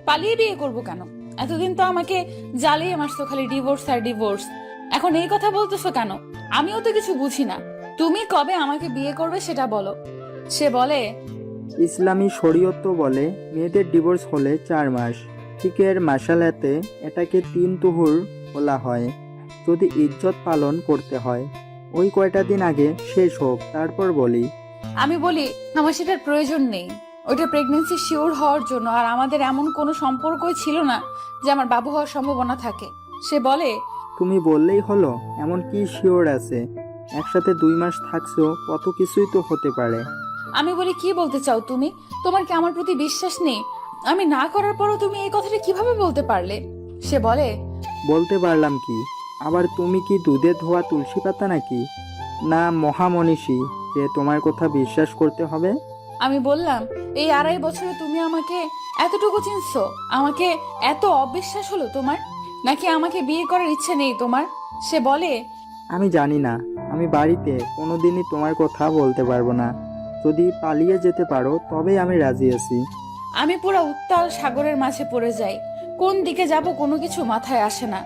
পালিয়ে বিয়ে করব কেন? এতদিন তো আমাকে জ্বালিয়ে মারছো খালি ডিভোর্স আর ডিভোর্স, এখন এই কথা বলতেছো কেন? আমিও তো কিছু বুঝি না, তুমি কবে আমাকে বিয়ে করবে সেটা বলো। সে বলে, ইসলামী শরীয়ত তো বলে মেয়েদের ডিভোর্স হলে 4 মাস। ফিকের মাসালাতে এটাকে 3 তুহুর বলা হয়, যদি ইজ্জত পালন করতে হয়। ওই কয়টা দিন আগে শেষ হোক, তারপর বলি। আমি বলি, আমার সেটার প্রয়োজন নেই, ওইটা প্রেগনেন্সি শিওর হওয়ার জন্য, আর আমাদের এমন কোনো সম্পর্কই ছিল না যে আমার বাবু হওয়ার সম্ভাবনা থাকে। সে বলে, তুমি বললেই হলো, এমন কি শিওর আছে? একসাথে 2 মাস থাকছো, কত কিছুই তো হতে পারে। আমি বলি, কি বলতে চাও তুমি? তোমার কি আমার প্রতি বিশ্বাস নেই? আমি না করার পরও তুমি এই কথাটা কিভাবে বলতে পারলে? সে বলে, বলতে পারলাম কি? আবার তুমি কি দুধে ধোয়া তুলসী পাতা নাকি? না মহামনীষী যে তোমার কথা বিশ্বাস করতে হবে? আমি বললাম, এই 2.5 বছরে তুমি আমাকে এতটুকু চিনছো, আমাকে এত অবিশ্বাস হলো তোমার? নাকি আমাকে বিয়ে করার ইচ্ছে নেই তোমার? সে বলে, আমি জানি না, আমি বাড়িতে কোনোদিনই তোমার কথা বলতে পারবো না। যদি পালিয়ে যেতে পারো তবেই আমি রাজি আছি। আমি পুরো উত্তাল সাগরের মাঝে পড়ে যাই, কোন দিকে যাব কোনো কিছু মাথায় আসে না।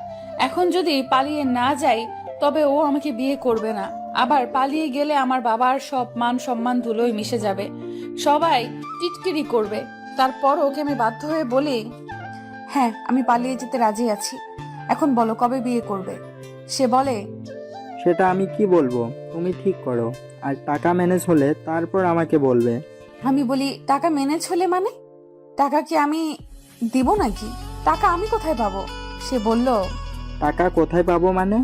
এখন যদি পালিয়ে না যাই তবে ও আমাকে বিয়ে করবে না, আবার পালিয়ে গেলে আমার বাবার সব মান সম্মান ধুলোয় মিশে যাবে, সবাই টিটকিরি করবে। তারপর ওকে আমি বাধ্য হয়ে বলি, হ্যাঁ, আমি পালিয়ে যেতে রাজি আছি, এখন বলো কবে বিয়ে করবে? সে বলে, সেটা আমি কি বলবো, তুমি ঠিক করো। আর টাকা ম্যানেজ হলে তারপর আমাকে বলবে। আমি বলি, টাকা ম্যানেজ হলে মানে? টাকা কি আমি দিব নাকি? টাকা আমি কোথায় পাবো? সে বলল, টাকা কোথায় পাবো মানে?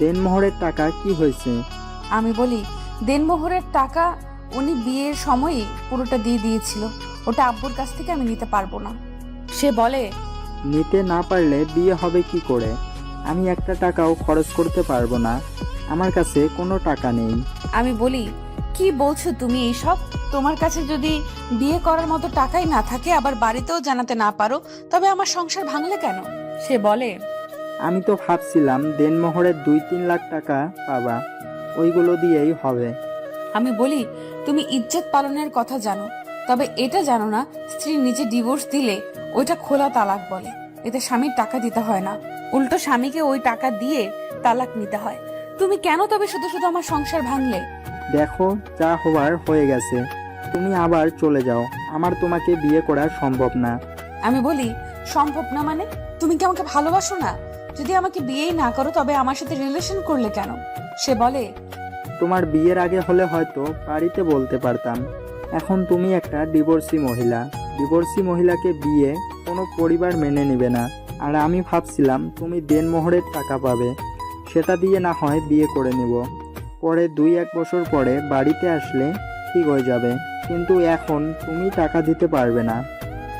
দেনমোহরের টাকা কি হয়েছে? আমি বলি, দেনমোহরের টাকা উনি বিয়ের সময়ই পুরোটা দিয়ে দিয়েছিল। ওটা আব্বুর কাছ থেকে আমি নিতে পারবো না। সে বলে, নিতে না পারলে বিয়ে হবে কি করে? আমি একটা টাকাও খরচ করতে পারবো না, আমার কাছে কোনো টাকা নেই। আমি বলি, কি বলছো তুমি এইসব? তোমার কাছে যদি বিয়ে করার মতো টাকাই না থাকে, আবার বাড়িতেও জানাতে না পারো, তবে আমার সংসার ভাঙলে কেন? সে বলে, আমি তো ভাবছিলাম দেনমোহরের 2-3 লাখ টাকা পাবা, ওইগুলো দিয়েই হবে। আমি বলি, তুমি ইজ্জত পালনের কথা জানো, তবে এটা জানো না স্ত্রী নিজে ডিভোর্স দিলে ওইটা খোলা তালাক বলে। এতে স্বামীর টাকা দিতে হয় না, উল্টো স্বামীকে ওই টাকা দিয়ে তালাক নিতে হয়। তুমি কেন তবে শুধু শুধু আমার সংসার ভাঙলে? দেখো, যা হওয়ার হয়ে গেছে, তুমি আবার চলে যাও, আমার তোমাকে বিয়ে করা সম্ভব না। আমি বলি, সম্ভব না মানে? তুমি কি আমাকে ভালোবাসো না? যদি আমাকে বিয়েই না করো তবে আমার সাথে রিলেশন করলে কেন? সে বলে, তোমার বিয়ের আগে হলে হয়তো বাড়িতে বলতে পারতাম, এখন তুমি একটা ডিভোর্সি মহিলা। ডিভোর্সি মহিলাকে বিয়ে কোনো পরিবার মেনে নেবে না। আর আমি ভাবছিলাম তুমি দেনমোহরের টাকা পাবে, সেটা দিয়ে না হয় বিয়ে করে নেব, পরে 2-1 বছর পরে বাড়িতে আসলে ঠিক হয়ে যাবে। কিন্তু এখন তুমি টাকা দিতে পারবে না,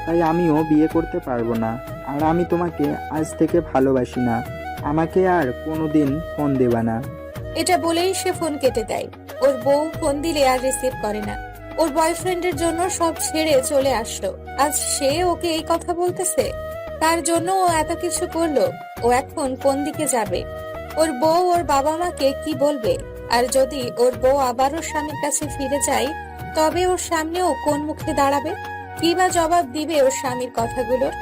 তাই আমিও বিয়ে করতে পারবো না। আর আমি তোমাকে আজ থেকে ভালোবাসি না, আমাকে আর কোনোদিন ফোন দেবা না। এটা বলেই সে ফোন কেটে দেয়। ওর বউ ফোন দিলে আর রিসিভ করে না। ওর বয়ফ্রেন্ডের জন্য সব ছেড়ে চলে আসলো, আজ সে ওকে এই কথা বলতেছে। তার জন্য ও এত কিছু করলো, ও এখন কোন দিকে যাবে? ওর বউ ওর বাবা মাকে কি বলবে? আর যদি ওর বউ আবারও স্বামীর কাছে ফিরে যায়, তবে ওর সামনেও কোন মুখে দাঁড়াবে? কি বা জবাব দিবে ওর স্বামীর কথাগুলোর?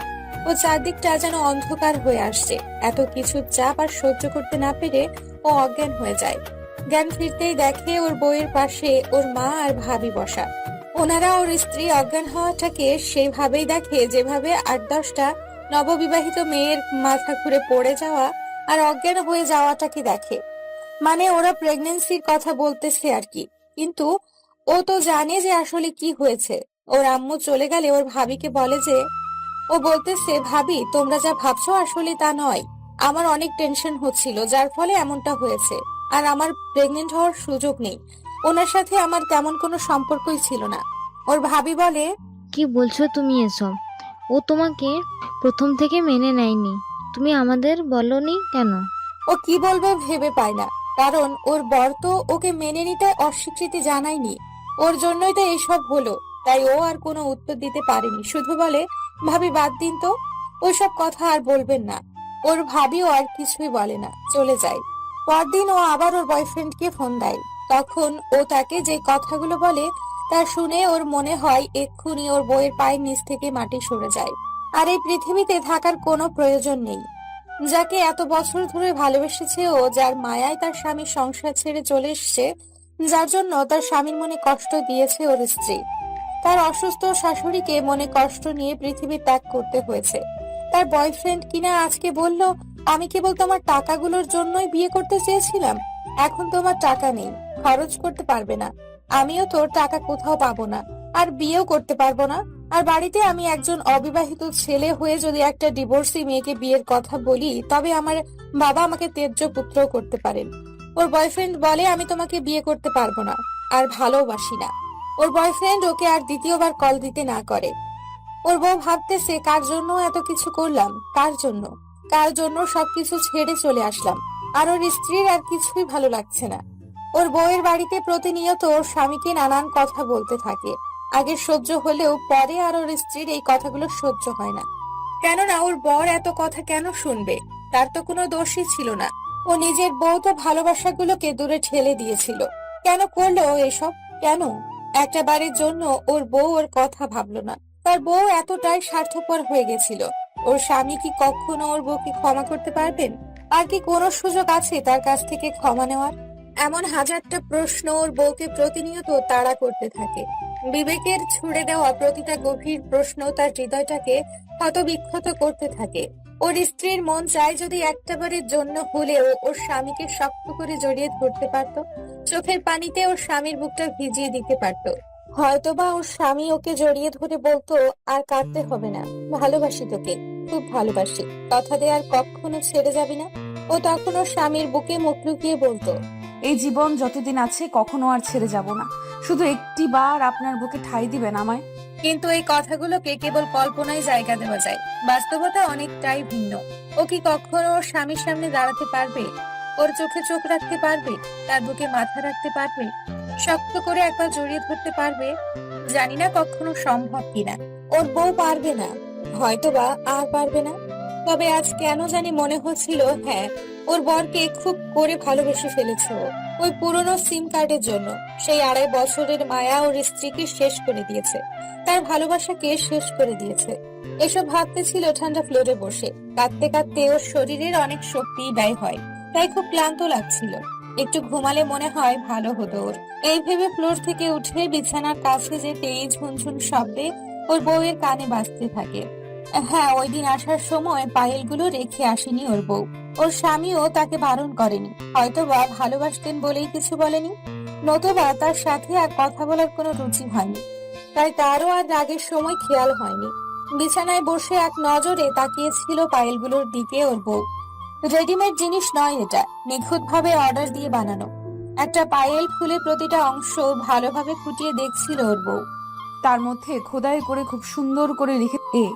ও চারদিকটা যেন অন্ধকার হয়ে আসছে। এত কিছু চাপ আর সহ্য করতে না পেরে ও অজ্ঞান হয়ে যায়। জ্ঞান ফিরতেই দেখে ওর বউয়ের পাশে ওর মা আর ভাবি বসা। ওনারা ওর স্ত্রী অজ্ঞান হওয়াটাকে সেভাবেই দেখে যেভাবে 8-10টা নববিবাহিত মেয়ের মাথা ঘুরে পড়ে যাওয়া আর অজ্ঞান হয়ে যাওয়াটাকে দেখে। মানে ওরা প্রেগন্যান্সির কথা বলতেছে আর কি। কিন্তু ও তো জানে যে আসলে কি হয়েছে। ওর আম্মু চলে গেলে ওর ভাবিকে বলে যে, ও বলতেছে, ভাবি তোমরা যা ভাবছো আসলে তা নয়। আমার অনেক টেনশন হচ্ছিল, যার ফলে এমনটা হয়েছে। আর আমার প্রেগনেন্ট হওয়ার সুযোগ নেই। ওনার সাথে আমার তেমন কোনো সম্পর্কই ছিল না। ওর ভাবি বলে, কি বলছো তুমি এসব? ও তোমাকে প্রথম থেকে মেনে নেয়নি, তুমি আমাদের বলনি কেন? ও কি বলবে ভেবে পায় না, কারণ ওর বর তো ওকে মেনে নিতে অস্বীকৃতি জানায়নি। ওর জন্যই তো এইসব হলো। তাই ও আর কোনো উত্তর দিতে পারেনি, শুধু বলে, ভাবি বাদ দিন তো, ওইসব কথা আর বলবেন না। ওর ভাবিও আর কিছুই বলে না, চলে যায়। পরদিন ও আবার ওর বয়ফ্রেন্ডকে ফোন দেয়। তখন ও তাকে যে কথাগুলো বলে তা শুনে ওর মনে হয় এক্ষুনি ওর বউয়ের পায়ের নিচ থেকে মাটি সরে যায়, আর এই পৃথিবীতে থাকার কোনো প্রয়োজন নেই। যাকে এত বছর ধরে ভালোবেসেছে ও, যার মায়ায় তার স্বামীর সংসার ছেড়ে চলে এসেছে, যার জন্য তার স্বামীর মনে কষ্ট দিয়েছে ওর স্ত্রী, তার অসুস্থ শাশুড়িকে মনে কষ্ট নিয়ে পৃথিবী ত্যাগ করতে হয়েছে। তার বয়ফ্রেন্ড কিনা আজকে বলল, আমি কেবল তোমার টাকাগুলোর জন্যই বিয়ে করতে চেয়েছিলাম, এখন তোমার টাকা নেই, খরচ করতে পারবে না, আমিও তোর টাকা কোথাও পাবো না, আর বিয়েও করতে পারবো না। আর বাড়িতে আমি একজন অবিবাহিত ছেলে হয়ে যদি একটা ডিভোর্সি মেয়েকে বিয়ের কথা বলি, তবে আমার বাবা আমাকে ত্যায্য পুত্র করতে পারেন। ওর বয়ফ্রেন্ড বলে, আমি তোমাকে বিয়ে করতে পারবো না, আর ভালোবাসি না। ওর বয়ফ্রেন্ড ওকে আর দ্বিতীয়বার কল দিতে না করে। ওর বউ ভাবতেছে, কার জন্য এত কিছু করলাম, কার জন্য সবকিছু ছেড়ে চলে আসলাম। আর ওর স্ত্রীর আর কিছুই ভালো লাগছে না। ওর বউয়ের বাড়িতে প্রতিনিয়ত ওর স্বামীকে নানান কথা বলতে থাকে। আগে সহ্য হলেও পরে আর ওর স্ত্রীর এই কথাগুলো সহ্য হয় না। কেননা ওর বর এত কথা কেন শুনবে? তার তো কোনো দোষই ছিল না। ও নিজের বউ তো ভালোবাসাগুলোকে দূরে ঠেলে দিয়েছিল। কেন করলো ও এসব? কেন? একটা বাড়ির জন্য ওর বউ ওর কথা ভাবলো না। তার বউ এতটাই স্বার্থপর হয়ে গেছিল। ওর স্বামী কি কখনো ওর বউকে ক্ষমা করতে পারবেন? আর কি কোনো সুযোগ আছে তার কাছ থেকে ক্ষমা নেওয়ার? এমন হাজারটা প্রশ্ন ওর বউকে প্রতিনিয়ত তাড়া করতে থাকে। বিবেকের ছুড়ে দেওয়া প্রতিটা গভীর প্রশ্ন তার হৃদয়টাকে ক্ষতবিক্ষত করতে থাকে। ওর স্ত্রীর মন চায় যদি একটাবারের জন্য হলেও ওর স্বামীকে শক্ত করে জড়িয়ে ধরতে পারত, চোখের পানিতে ওর স্বামীর বুকটা ভিজিয়ে দিতে পারত। হয়তোবা ওর স্বামী ওকে জড়িয়ে ধরে বলতো, আর কাঁদতে হবে না, ভালোবাসি তোকে, খুব ভালোবাসি, কথা দে আর কখনো ছেড়ে যাবি না। ও তখন ওর স্বামীর বুকে মুখ লুকিয়ে বলতো, এই জীবন যতদিন আছে কখনো আর ছেড়ে যাব না, শুধু একটি বার আপনার বুকে ঠাঁই দিবেন আমায়। কিন্তু এই কথাগুলোকে কেবল কল্পনায় জায়গা দেওয়া যায়, বাস্তবতা অনেকটাই ভিন্ন। ও কি কখনো ওর স্বামীর সামনে দাঁড়াতে পারবে? ওর চোখে চোখ রাখতে পারবে? তার বুকে মাথা রাখতে পারবে? শক্ত করে একবার জড়িয়ে ধরতে পারবে? জানি না কখনো সম্ভব কিনা। ওর বউ পারবে না, হয়তোবা আর পারবে না। তবে আজ কেন জানি মনে হচ্ছিল, হ্যাঁ, ওর বরকে খুব করে ভালোবেসে ফেলেছে ও। ওই পুরনো সিম কার্ডের জন্য সেই 2.5 বছরের মায়া ওর স্ত্রীকে শেষ করে দিয়েছে, তার ভালোবাসাকে শেষ করে দিয়েছে। এসব ভাবতে ছিল ঠান্ডা ফ্লোরে বসে। কাঁদতে কাঁদতে ওর শরীরের অনেক শক্তি ব্যয় হয়, তাই খুব ক্লান্ত লাগছিল। একটু ঘুমালে মনে হয় ভালো হতো ওর। এই ভেবে ফ্লোর থেকে উঠে বিছানার কাছে যেতেই ঝুনঝুন শব্দে ওর বউয়ের কানে বাজতে থাকে। হ্যাঁ, ওই দিন আসার সময় পায়েলগুলো রেখে আসেনি ওর বউ। ওর স্বামীও তাকে বারণ করেনি, হয়তোবা ভালোবাসতেন বলেই কিছু বলেনি, নতুবা তার সাথে আর কথা বলার কোনো রুচি হয়নি, তাই তারও আর রাগের সময় খেয়াল হয়নি। বিছানায় বসে এক নজরে তাকিয়েছিল পায়েলগুলোর দিকে ওর বউ। রেডিমেড জিনিস নয় এটা, নিখুঁত ভাবে অর্ডার দিয়ে বানানো। একটা পায়েল খুলে প্রতিটা অংশ ভালোভাবে খুঁটিয়ে দেখছিল ওর বউ। তার মধ্যে খোদাই করে খুব সুন্দর করে লিখে এ,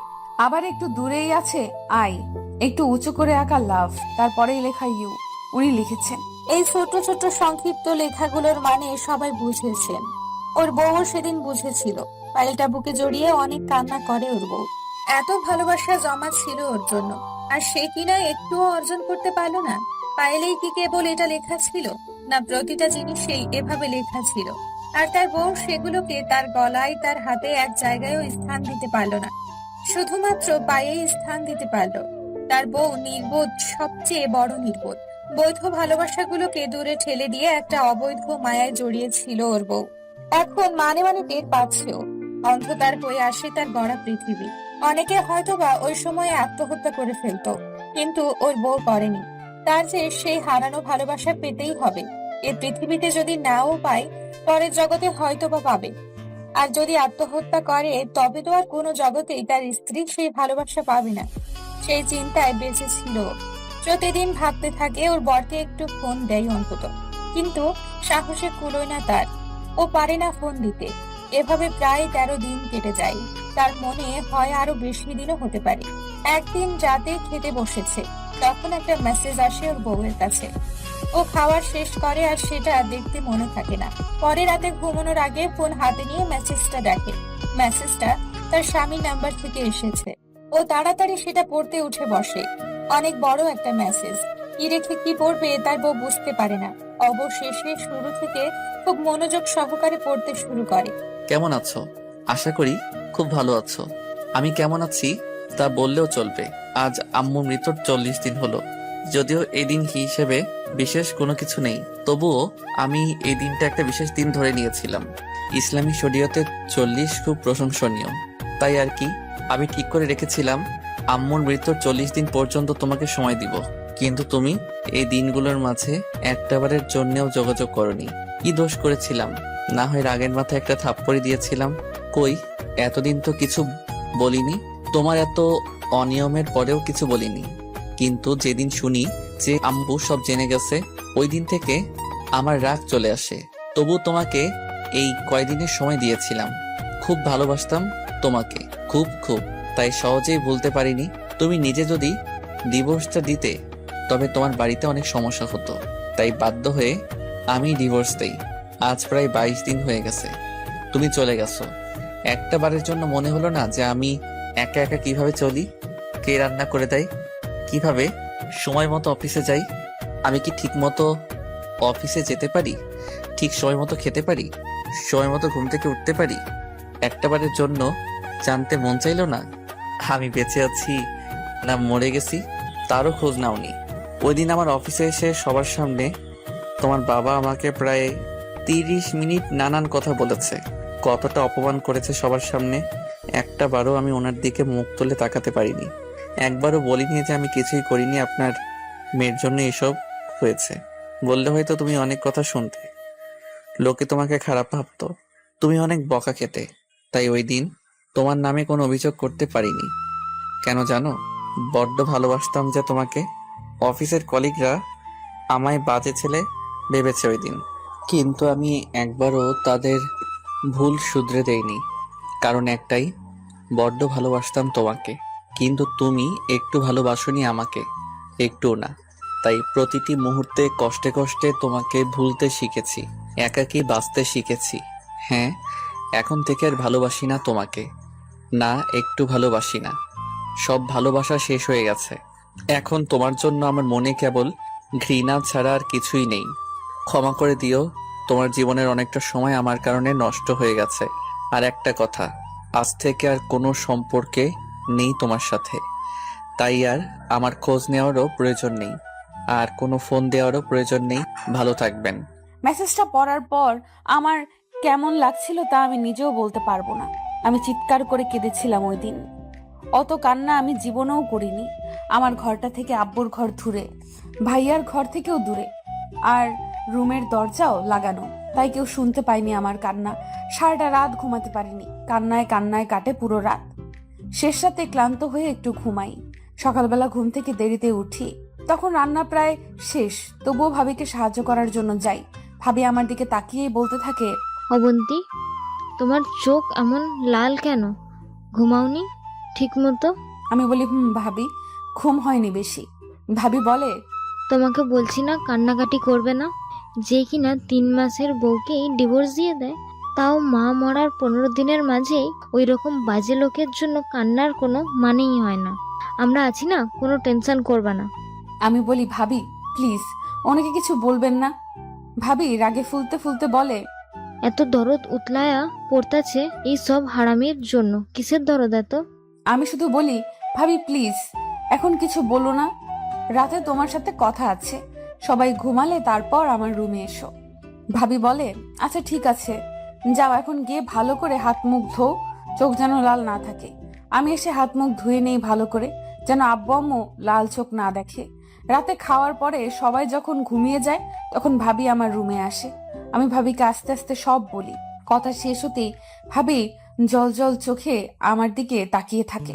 আবার একটু দূরেই আছে আই, একটু উঁচু করে আঁকা লাভ, তারপরেই লেখা ইউ। উনি লিখেছেন। এই ছোট ছোট সংক্ষিপ্ত লেখাগুলোর মানে সবাই বুঝেছেন, ওর বউ সেদিন বুঝেছিল। পায়েলটা বুকে জড়িয়ে অনেক কান্না করে ওর বউ। এত ভালোবাসা জমা ছিল ওর জন্য, আর সে কিনা একটুও অর্জন করতে পারলো না। পায়েলেই কি কেবল এটা লেখা ছিল, না প্রতিটা জিনিসেই এভাবে লেখা ছিল? আর তার বউ সেগুলোকে তার গলায়, তার হাতে এক জায়গায়ও স্থান দিতে পারলো না, শুধুমাত্র পায়েই স্থান দিতে পারলো। তার বউ নির্বোধ, সবচেয়ে বড় নির্বোধ। বৈধ ভালোবাসাগুলোকে দূরে ঠেলে দিয়ে একটা অবৈধ মায়ায় জড়িয়েছিল ওর বউ। এখন মানে মানে টের পাচ্ছেও, অন্ধকার হয়ে আসে তার গড়া পৃথিবী। অনেকে হয়তোবা ওই সময়ে আত্মহত্যা করে ফেলতো, কিন্তু ওর বউ করেনি। তার যে সেই হারানো ভালোবাসা পেতেই হবে। এ পৃথিবীতে যদি নাও পায়, পরের জগতে হয়তোবা পাবে। আর যদি আত্মহত্যা করে, তবে তো আর কোনো জগতেই তার স্ত্রী সেই ভালোবাসা পাবে না। সেই চিন্তায় বেঁচে ছিল। প্রতিদিন ভাবতে থাকে ওর বরকে একটু ফোন দেয় অন্তত, কিন্তু সাহসে কুলোয় না তার। ও পারে না ফোন দিতে। এভাবে প্রায় 13 দিন কেটে যায়। তার মনে হয় আরো বেশি দিনও হতে পারে। একদিন রাতে খেতে বসেছে, তখন একটা মেসেজ আসে ওর বউয়ের কাছে। ও খাওয়ার শেষ করে আর সেটা দেখতে মনে থাকে না। পরে রাতে ঘুমানোর আগে ফোন হাতে নিয়ে মেসেজটা দেখে। মেসেজটা তার স্বামীর নাম্বার থেকে এসেছে। ও তাড়াতাড়ি সেটা পড়তে উঠে বসে। অনেক বড় একটা মেসেজ, কি রেখে কি পড়বে তার বউ বুঝতে পারে না। অবশেষে শুরু থেকে খুব মনোযোগ সহকারে পড়তে শুরু করে। কেমন আছো? আশা করি খুব ভালো আছো। আমি কেমন আছি তা বললেও চলবে। আজ আম্মু মৃত্যুর 40 দিন হলো। যদিও এই দিন হিসেবে বিশেষ কোনো কিছু নেই, তবুও আমি এই দিনটা একটা বিশেষ দিন ধরে নিয়েছিলাম। ইসলামী শরীয়তে 40 খুব প্রশংসনীয়, তাই আর কি। আমি ঠিক করে রেখেছিলাম আম্মুর মৃত্যুর 40 দিন পর্যন্ত তোমাকে সময় দিব, কিন্তু তুমি এই দিনগুলোর মাঝে একটাবারের জন্যও যোগাযোগ করনি। কি দোষ করেছিলাম? না হয় রাগের মাথায় একটা থাপ্পড়ি দিয়েছিলাম। কই, এতদিন তো কিছু বলিনি। তোমার এত অনিয়মের পরেও কিছু বলিনি, কিন্তু যেদিন শুনি যে আম্মু সব জেনে গেছে, ওই দিন থেকে আমার রাগ চলে আসে। তবু তোমাকে এই কয়দিনের সময় দিয়েছিলাম। খুব ভালোবাসতাম তোমাকে, খুব খুব, তাই সহজেই ভুলতে পারিনি। তুমি নিজে যদি ডিভোর্সটা দিতে, তবে তোমার বাড়িতে অনেক সমস্যা হতো, তাই বাধ্য হয়ে আমি ডিভোর্স দেই। আজ প্রায় 22 দিন হয়ে গেছে তুমি চলে গেছো। একটা বারের জন্য মনে হলো না যে আমি একা একা কিভাবে চলি? কে রান্না করে দেয়? কিভাবে সময় মতো অফিসে যাই? আমি কি ঠিক মতো অফিসে যেতে পারি? ঠিক সময় মতো খেতে পারি? সময় মতো ঘুম থেকে উঠতে পারি? একটা বারের জন্য জানতে মন চাইলো না আমি বেঁচে আছি না মরে গেছি? তারও খোঁজ নাওনি। ওই দিন আমার অফিসে এসে সবার সামনে তোমার বাবা আমাকে প্রায় 30 মিনিট নানান কথা বলেছে। কতটা অপমান করেছে সবার সামনে। একটা বারও আমি ওনার দিকে মুখ তুলে তাকাতে পারিনি। একবারও বলিনি যে আমি কিছুই করিনি, আপনার মেয়ের জন্য এসব হয়েছে। বললে হয়তো তুমি অনেক কথা শুনতে, লোকে তোমাকে খারাপ ভাবতো, তুমি অনেক বকা খেতে। তাই ওই দিন তোমার নামে কোনো অভিযোগ করতে পারিনি। কেন জানো? বড্ড ভালোবাসতাম যে তোমাকে। অফিসের কলিগরা আমায় বাজে ছেলে ভেবেছে ওই দিন, কিন্তু আমি একবারও তাদের ভুল শুধরে দেইনি। কারণ একটাই, বড্ড ভালোবাসতাম তোমাকে, কিন্তু তুমি একটু ভালোবাসোনি আমাকে, একটু না। তাই প্রতিটি মুহূর্তে কষ্টে কষ্টে তোমাকে ভুলতে শিখেছি, একাকী বাঁচতে শিখেছি। হ্যাঁ, এখন থেকে আর ভালোবাসি না তোমাকে, না একটু ভালোবাসি না। সব ভালোবাসা শেষ হয়ে গেছে। এখন তোমার জন্য আমার মনে কেবল ঘৃণা ছাড়া আর কিছুই নেই। ক্ষমা করে দিও, তোমার জীবনের অনেকটা সময় আমার কারণে নষ্ট হয়ে গেছে। আর একটা কথা, আজ থেকে আর কোনো সম্পর্কে নেই তোমার সাথে। তাই আর আমার খোঁজ নেওয়ারও প্রয়োজন নেই, আর কোনো ফোন দেওয়ারও প্রয়োজন নেই। ভালো থাকবেন। মেসেজটা পড়ার পর আমার কেমন লাগছিল তা আমি নিজেও বলতে পারবো না। আমি চিৎকার করে কেঁদেছিলাম ওই দিন। অত কান্না আমি জীবনেও করিনি। আমার ঘরটা থেকে আব্বুর ঘর দূরে, ভাইয়ার ঘর থেকেও দূরে, আর রুমের দরজাও লাগানো, তাই কেউ শুনতে পায়নি আমার কান্না। সারাটা রাত ঘুমাতে পারিনি, কান্নায় কান্নায় কাটে পুরো রাত। শেষ রাতে ক্লান্ত হয়ে একটু ঘুমাই। সকালবেলা ঘুম থেকে দেরিতে উঠি, তখন রান্না প্রায় শেষ। তবুও ভাবিকে সাহায্য করার জন্য যাই। ভাবি আমার দিকে তাকিয়েই বলতে থাকে, অবন্তী, তোমার চোখ এমন লাল কেন? ঘুমাওনি ঠিক মতো? আমি বলি ভাবি, ঘুম হয়নি বেশি। ভাবি বলে, তোমাকে বলছি না কান্নাকাটি করবে না। যে কিনা 3 মাসের বউকেই ডিভোর্স দিয়ে দেয়, তাও মা মরার 15 দিনের মাঝেই ওই রকম বাজে লোকের জন্য কান্নার কোনো মানেই হয় না। আমরা আছি না, কোনো টেনশন করবে না। আমি বলি ভাবি প্লিজ ওনাকে কিছু বলবেন না। ভাবি রাগে ফুলতে ফুলতে বলে, এত দরদ উতলায়া পড়তাছে এই সব হারামির জন্য। কিসের দরদ এত? আমি শুধু বলি ভাবি প্লিজ এখন কিছু বলো না, রাতে তোমার সাথে কথা আছে। সবাই ঘুমালে তারপর আমার রুমে এসো। ভাবি বলে, আচ্ছা ঠিক আছে, যাও এখন গিয়ে ভালো করে হাত মুখ ধো, চোখ যেন লাল না থাকে। আমি এসে হাত মুখ ধুয়ে নেই ভালো করে, যেন আব্বু আম্মু লাল চোখ না দেখে। রাতে খাওয়ার পরে সবাই যখন ঘুমিয়ে যায় তখন ভাবি আমার রুমে আসে। আমি ভাবিকে আস্তে আস্তে সব বলি। কথা শেষ হতেই ভাবি জল জল চোখে আমার দিকে তাকিয়ে থাকে,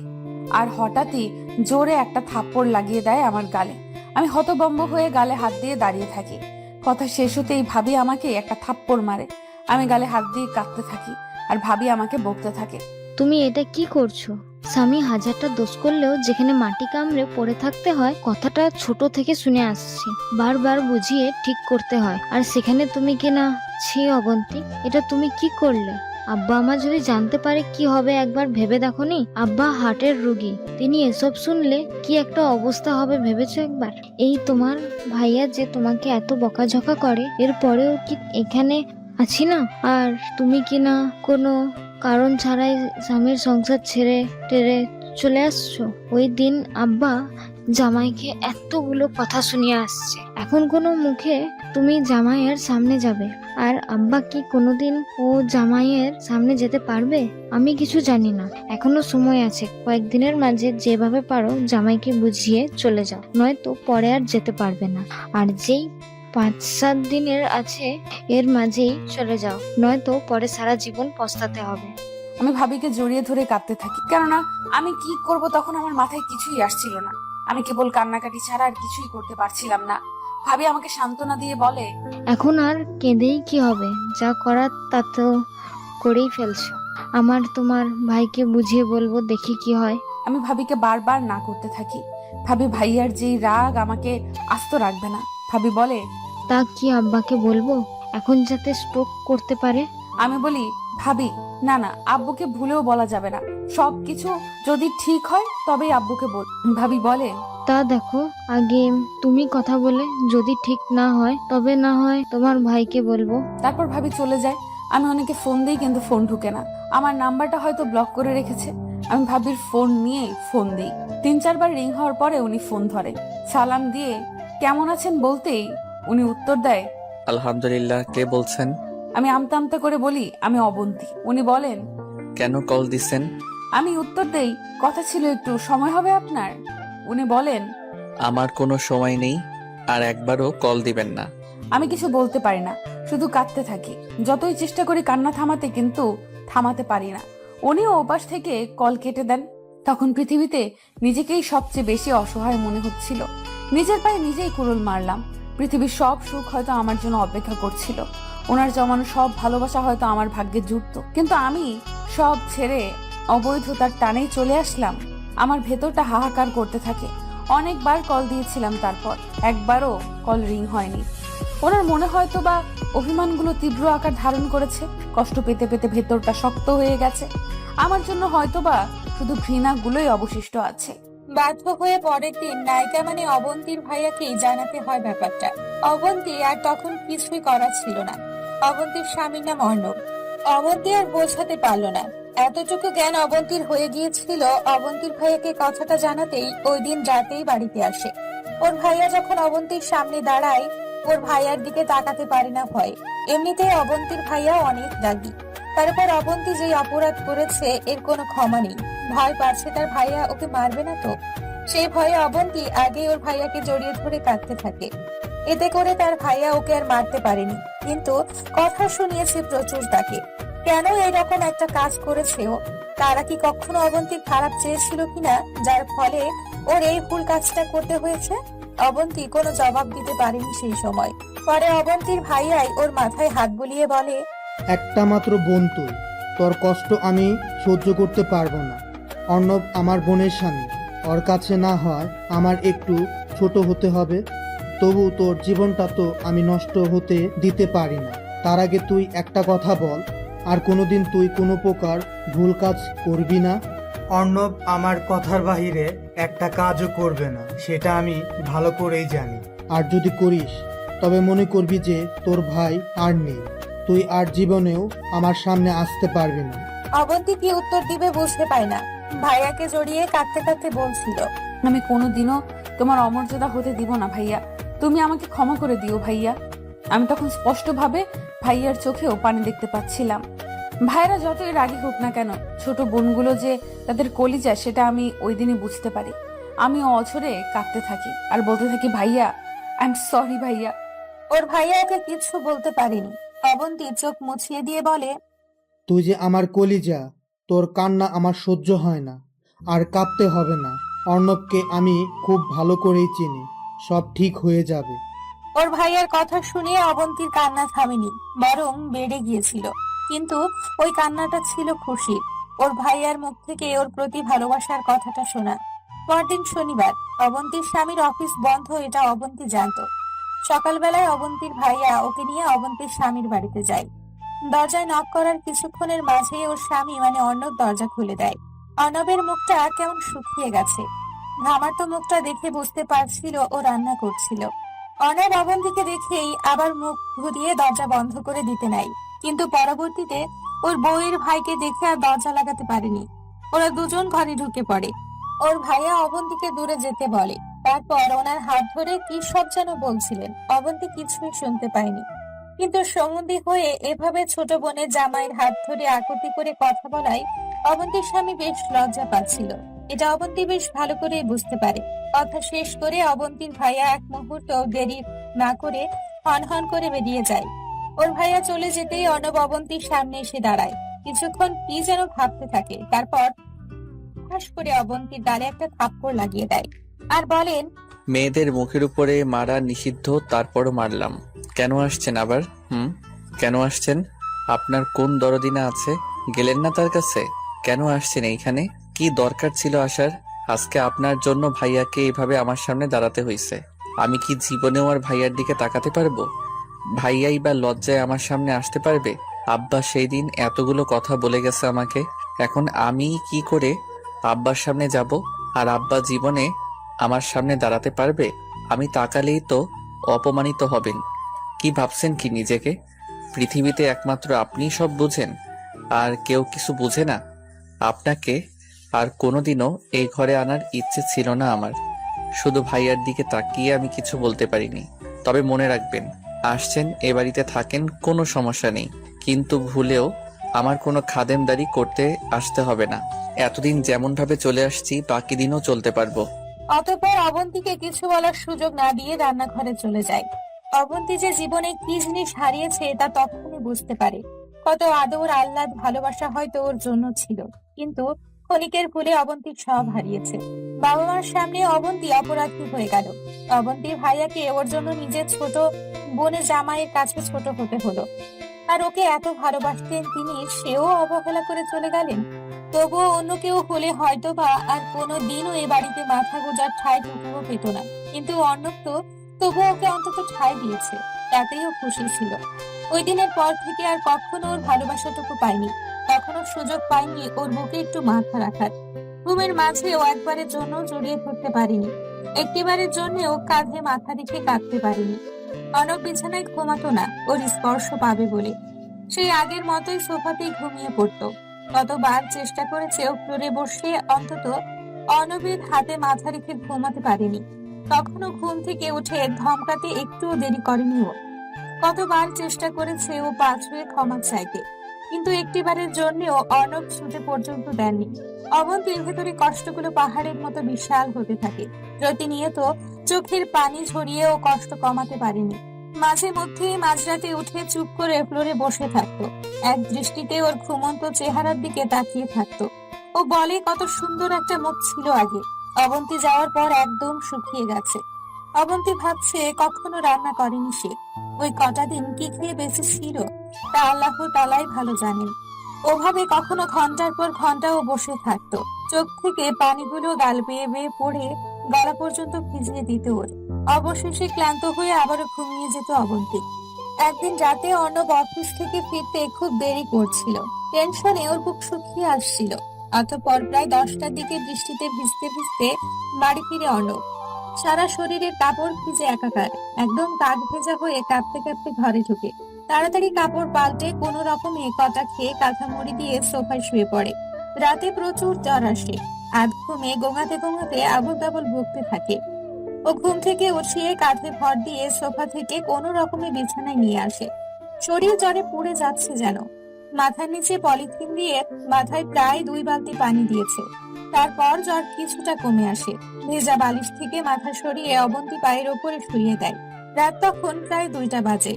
আর হঠাৎই জোরে একটা থাপ্পড় লাগিয়ে দেয় আমার গালে। আমি হতভম্ব হয়ে গালে হাত দিয়ে দাঁড়িয়ে থাকি। কথা শেষ হতেই ভাবি আমাকে একটা থাপ্পড় মারে। আমি গালে হাত দিয়ে কাঁদতে থাকি, আর ভাবি আমাকে বকতে থাকে। তুমি এটা কি করছো? স্বামী হাজারটা দোষ করলেও যেখানে মাটি কামড়ে পড়ে থাকতে হয়, কথাটা ছোট থেকে শুনে আসছি। বারবার বুঝিয়ে ঠিক করতে হয়, আর সেখানে তুমি কিনা ছি অবন্তী, এটা তুমি কি করলে? আব্বা আমা যদি জানতে পারে কি হবে একবার ভেবে দেখোনি? আব্বা হার্টের রোগী, তিনি এসব শুনলে কি একটা অবস্থা হবে ভেবেছো একবার? এই তোমার ভাইয়া যে তোমাকে এত বকাঝকা করে, এরপরেও কি এখানে আছি না? আর তুমি কিনা কোনো কারণ ছাড়াই স্বামীর সংসার ছেড়ে টেরে চলে আসছো। ওই দিন আব্বা জামাইকে এতগুলো কথা শুনিয়ে আসছে, এখন কোনো মুখে তুমি জামাইয়ের সামনে যাবে? আর আব্বা কি কোনোদিন ও জামাইয়ের সামনে যেতে পারবে? আমি কিছু জানি না, এখনো সময় আছে। কয়েকদিনের মাঝে যেভাবে পারো জামাইকে বুঝিয়ে চলে যাও, নয়তো পরে আর যেতে পারবে না। আর যেই 5-7 দিনের আছে এর মাঝেই চলে যাও, নয়তো পরে সারা জীবন পস্তাতে হবে। আমি ভাবিকে জড়িয়ে ধরে কাঁদতে থাকি, কেননা আমি কি করব তখন আমার মাথায় কিছুই আসছিল না। আমি কেবল কান্নাকাটি ছাড়া আর কিছুই করতে পারছিলাম না। ভাবি আমাকে সান্ত্বনা দিয়ে বলে, এখন আর কেঁদেই কি হবে? যা করার তা তো করেই ফেলছো। আমার তোমার ভাইকে বুঝিয়ে বলবো, দেখি কি হয়। আমি ভাবিকে বারবার না করতে থাকি। ভাবি ভাইয়ার যেই রাগ আমাকে আস্ত রাখবে না। ভাবি বলে, তা কি আব্বাকে বলবো এখন যাতে স্ট্রোক করতে পারে? আমি বলি ভাবি না না, আব্বুকে ভুলেও বলা যাবে না। সবকিছু যদি ঠিক হয় তবেই আব্বুকে বল। ভাবি বলে, তা দেখো, আগে তুমি কথা বলে যদি ঠিক না হয় তবে না হয় তোমার ভাইকে বলবো। তারপর ভাবি চলে যায়। আমি অনেকে ফোন দিই কিন্তু ফোন ঢুকে না। আমার নাম্বারটা হয়তো ব্লক করে রেখেছে। আমি ভাবির ফোন নিয়ে ফোন দিই। 3-4 বার রিং হওয়ার পরে উনি ফোন ধরে। সালাম দিয়ে কেমন আছেন বলতেই উনি উত্তর দেয়, আলহামদুলিল্লাহ। কে বলছেন? আমি আমতা আমতা করে বলি, আমি অবন্তী। উনি বলেন, কেন কল দিছেন? আমি উত্তর দেই, কথা ছিল একটু, সময় হবে আপনার? উনি বলেন, আমার কোনো সময় নেই, আর একবারও কল দিবেন না। আমি কিছু বলতে পারি না, শুধু কাঁদতে থাকি। যতই চেষ্টা করি কান্না থামাতে, কিন্তু থামাতে পারি না। উনিও ওপাশ থেকে কল কেটে দেন। তখন পৃথিবীতে নিজেকেই সবচেয়ে বেশি অসহায় মনে হচ্ছিল। নিজের পায়ে নিজেই কুড়ুল মারলাম। পৃথিবীর সব সুখ হয়তো আমার জন্য অপেক্ষা করছিল, ওনার জমানো সব ভালোবাসা হয়তো আমার ভাগ্যে জুটতো, কিন্তু আমি সব ছেড়ে অবৈধতার টানেই চলে আসলাম। আমার ভেতরটা হাহাকার করতে থাকে। অনেকবার কল দিয়েছিলাম, তারপর একবারও কল রিং হয়নি। ওনার মনে হয়তো বা অভিমানগুলো তীব্র আকার ধারণ করেছে, কষ্ট পেতে পেতে ভেতরটা শক্ত হয়ে গেছে। আমার জন্য হয়তো বা শুধু ঘৃণাগুলোই অবশিষ্ট আছে। বাধ্য হয়ে পরের দিন নায়িকা মানে অবন্তীর ভাইয়াকেই জানাতে হয় ব্যাপারটা। অবন্তী আর তখন কিছুই করার ছিল না। অবন্তীর স্বামীর নাম অর্ণব। অবন্তী আর বোঝাতে পারল না। এতটুকু জ্ঞান অবন্তীর হয়ে গিয়েছিল, অবন্তীর ভাইয়াকে কথাটা জানাতেই ওই দিন রাতেই বাড়িতে আসে। ওর ভাইয়া যখন অবন্তীর সামনে দাঁড়ায়, ওর ভাইয়ার দিকে তাকাতে পারে না ভয়। এমনিতেই অবন্তীর ভাইয়া অনেক রাগী। তারপর অবন্তী যে অপরাধ করেছে এর কোনো ক্ষমা নেই। ভয় পাচ্ছে তার ভাইয়া ওকে মারবে না তো। সেই ভয়ে অবন্তী আগে ওর ভাইয়াকে জড়িয়ে ধরে কাঁদতে থাকে। এতে করে তার ভাইয়া ওকে আর মারতে পারেনি, কিন্তু কথা শুনিয়েছে প্রচুর তাকে। কেন এরকম একটা কাজ করেছে ও? তারা কি কখনো অবন্তীর খারাপ চেয়েছিল কিনা, যার ফলে ওর এই ভুল কাজটা করতে হয়েছে? অবন্তী কোনো জবাব দিতে পারেনি সেই সময়। পরে অবন্তীর ভাইয়াই ওর মাথায় হাত বুলিয়ে বলে, একটা মাত্র বোন তুই, তোর কষ্ট আমি সহ্য করতে পারবো না। অর্ণব আমার বোনের স্বামী, ওর কাছে না হয় আমার একটু ছোট হতে হবে, তবু তোর জীবনটা তো আমি নষ্ট হতে দিতে পারি না। তার আগে তুই একটা কথা বল, আর কোনোদিন তুই কোনো প্রকার ভুল কাজ করবি না? অর্ণব আমার কথার বাহিরে একটা কাজও করবে না, সেটা আমি ভালো করেই জানি। আর যদি করিস তবে মনে করবি যে তোর ভাই আর নেই, তুই আর জীবনেও আমার সামনে আসতে পারবি না। অবন্তী কি উত্তর দিবে বুঝতে পায় না। ভাইয়াকে জড়িয়ে কাঁদতে কাঁদতে বলছিল, আমি কোনোদিনও তোমার অমর্যাদা হতে দিব না ভাইয়া, তুমি আমাকে ক্ষমা করে দিও ভাইয়া। আমি তখন স্পষ্টভাবে ভাইয়ার চোখেও পানি দেখতে পাচ্ছিলাম। ভাইরা যতই রাগী হোক না কেন, ছোট বোনগুলো যে তাদের কলিজা সেটা আমি ওই দিনই বুঝতে পারি। আমি অঝরে কাঁদতে থাকি আর বলতে থাকি, ভাইয়া আই এম সরি ভাইয়া। ওর ভাইয়া ওকে কিছু বলতে পারেনি। অবন্তী চোখ মুছিয়ে দিয়ে বলে, তুই যে আমার কলিজা, তোর কান্না আমার সহ্য হয় না, আর কাঁদতে হবে না। অর্ণবকে আমি খুব ভালো করেই চিনি, সব ঠিক হয়ে যাবে। ওর ভাইয়ার কথা শুনে অবন্তীর কান্না থামেনি, বরং বেড়ে গিয়েছিল। কিন্তু ওই কান্নাটা ছিল খুশি, ওর ভাইয়ার মুখ থেকে ওর প্রতি ভালোবাসার কথাটা শোনা। পরদিন শনিবার, অবন্তীর স্বামীর অফিস বন্ধ, এটা অবন্তী জানতো। সকালবেলায় অবন্তীর ভাইয়া ওকে নিয়ে অবন্তীর স্বামীর বাড়িতে যায়। দরজায় নক করার কিছুক্ষণের মাঝেই ওর স্বামী মানে অর্ণব দরজা খুলে দেয়। অর্ণবের মুখটা কেমন শুকিয়ে গেছে। ঘামার তো মুখটা দেখে বুঝতে পারছিল ও রান্না করছিল। অর্ণব অবন্তীকে দেখেই আবার মুখ ঘুরিয়ে দরজা বন্ধ করে দিতে নাই, কিন্তু পরবর্তীতে ওর বউয়ের ভাইকে দেখে আর দরজা লাগাতে পারেনি। ওরা দুজন ঘরে ঢুকে পড়ে। ওর ভাইয়া অবন্তীকে দূরে যেতে বলে, তারপর ওনার হাত ধরে কি সব যেন বলছিলেন। অবন্তী কিছুই শুনতে পায়নি, কিন্তু সমুদ্রী হয়ে এভাবে ছোট বোনের জামাইয়ের হাত ধরে আকুতি করে কথা বলায় অবন্তীর স্বামী বেশ লজ্জা পাচ্ছিল। এটা অবন্তী বেশ ভালো করেই বুঝতে পারে। কথা শেষ করে অবন্তীর ভাইয়া এক মুহূর্ত দেরি না করে হন করে বেরিয়ে যায়। ওর ভাইয়া চলে যেতেই অর্ণব অবন্তীর সামনে এসে দাঁড়ায়। কিছুক্ষণ কি যেন ভাবতে থাকে, তারপর ঠাস করে অবন্তীর গালে একটা থাপ্পড় লাগিয়ে দেয় আর বলেন, মেয়েদের মুখের উপরে মারা নিষিদ্ধ, তারপরও মারলাম। কেন আসছেন আবার? কেন আসছেন? আপনার কোন দরদিনা আছে? গেলেন না তার কাছে? কেন আসছেন এইখানে? কি দরকার ছিল আসার? আজকে আপনার জন্য ভাইয়াকে এইভাবে আমার সামনে দাঁড়াতে হইছে। আমি কি জীবনেও আর ভাইয়ার দিকে তাকাতে পারবো? ভাইয়াই বা লজ্জায় আমার সামনে আসতে পারবে? আব্বা সেই দিন এতগুলো কথা বলে গেছে আমাকে, এখন আমি কি করে আব্বার সামনে যাব? আর আব্বা জীবনে আমার সামনে দাঁড়াতে পারবে? আমি তাকালেই তো অপমানিত হবেন। কি ভাবছেন কি নিজেকে? পৃথিবীতে একমাত্র আপনিই সব বুঝেন, আর কেউ কিছু বুঝে না। আপনাকে আর কোনোদিনও এই ঘরে আনার ইচ্ছে ছিল না আমার। শুধু ভাইয়ার দিকে তাকিয়ে আমি কিছু বলতে পারিনি। তবে মনে রাখবেন, আসছেন এ বাড়িতে থাকেন, কোনো সমস্যা নেই, কিন্তু ভুলেও আমার কোনো খাদেমদারি করতে আসতে হবে না। এতদিন যেমন ভাবে চলে আসছি বাকি দিনও চলতে পারবো। অতঃপর অবন্তীকে কিছু বলার সুযোগ না দিয়ে রান্নাঘরে চলে যায়। অবন্তী যে জীবনে কি জিনিস হারিয়েছে তা তখনই বুঝতে পারে। কত আদর, আহ্লাদ, ভালোবাসা হয়তো ওর জন্য ছিল, কিন্তু ক্ষণিকের ভুলে অবন্তী সব হারিয়েছে। বাবা মার সামনে অবন্তী অপরাধী হয়ে গেল। অবন্তীর ভাইয়াকে ওর জন্য নিজের ছোট বোনের জামাইয়ের কাছে ছোট হতে হলো। আর ওকে এত ভালোবাসতেন তিনি, সেও অবহেলা করে চলে গেলেন। তবুও অন্য কেউ হলে হয়তো বা আর কোনো দিনও এ বাড়িতে মাথা গোজার ঠাঁইটুকুও পেত না। কিন্তু অর্ণব তো তবুও ওকে অন্তত ঠাঁই দিয়েছে, তাতেই ও খুশি ছিল। ওই দিনের পর থেকে আর কখনো ওর ভালোবাসাটুকু পায়নি, কখনো সুযোগ পায়নি ওর বুকে একটু মাথা রাখার। ঘুমের মাঝে ও একবারের জন্য জড়িয়ে ধরতে পারিনি, একটিবারের জন্য ও কাঁধে মাথা রেখে কাঁদতে পারিনি। অর্ণব বিছানায় ঘুমাতো না ওর স্পর্শ পাবে বলে, সেই আগের মতোই সোফাতেই ঘুমিয়ে পড়তো। কতবার চেষ্টা করেছে ও ফ্লোরে বসে অন্তত অর্ণবের হাতে মাথা রেখে ঘুমাতে পারেনি। কখনো ঘুম থেকে উঠে ধমকাতে একটুও দেরি করেনি ও। কতবার চেষ্টা করেছে ও পা ছুঁয়ে ক্ষমা চাইতে, কিন্তু একটিবারের জন্যও অর্ণব ছুটে পর্যন্ত দেননি। অবন্তীর ভেতরে কষ্টগুলো পাহাড়ের মতো বিশাল হতে থাকে। প্রতিনিয়ত চোখের পানি ঝরিয়ে ও কষ্ট কমাতে পারেনি। মাঝে মধ্যে মাঝরাতে উঠে চুপ করে ফ্লোরে বসে থাকতো, এক দৃষ্টিতে ওর ঘুমন্ত চেহারার দিকে তাকিয়ে থাকতো। ও বলে কত সুন্দর একটা মুখ ছিল আগে, অবন্তী যাওয়ার পর একদম শুকিয়ে গেছে। অবন্তী ভাবছে কখনো রান্না করেনি সে, ওই কটা দিন কি খেয়ে বেঁচে ছিল তা আল্লাহ তাআলাই ভালো জানেন। ওভাবে কখনো ঘন্টার পর ঘন্টাও বসে থাকতো, চোখ থেকে পানিগুলো গাল বেয়ে বেয়ে পড়ে গলা পর্যন্ত ভিজিয়ে দিত ওর। অবশেষে ক্লান্ত হয়ে আবারও ঘুমিয়ে যেত অবন্তী। একদিন রাতে অর্ণব অফিস থেকে ফিরতে খুব দেরি করছিল, টেনশনে ওর বুক শুকিয়ে আসছিল। অতঃপর প্রায় 10টার দিকে বৃষ্টিতে ভিজতে ভিজতে বাড়ি ফিরে অর্ণব। সারা শরীরের কাপড় ভিজে একাকার, একদম কাক ভেজা হয়ে কাঁপতে কাঁপতে ঘরে ঢুকে তাড়াতাড়ি কাপড় পাল্টে কোনো রকমে কটা খেয়ে কাঁথা মুড়ি দিয়ে সোফায় শুয়ে পড়ে। রাতে প্রচুর জ্বর আসে, আধ ঘুমে গোঙাতে গোঙাতে আবল তাবল বকতে থাকে। ও ঘুম থেকে উঠিয়ে কাঁধে ভর দিয়ে সোফা থেকে কোনো রকমে বিছানায় নিয়ে আসে। শরীর জ্বরে পুড়ে যাচ্ছে যেন। মাথার নিচে পলিথিন দিয়ে মাথায় প্রায় 2 বালতি পানি দিয়েছে। তারপর জ্বর কিছুটা কমে আসে। ভেজা বালিশ থেকে মাথা সরিয়ে অবন্তী পায়ের ওপরে শুইয়ে দেয়। রাত তখন প্রায় 2টা বাজে।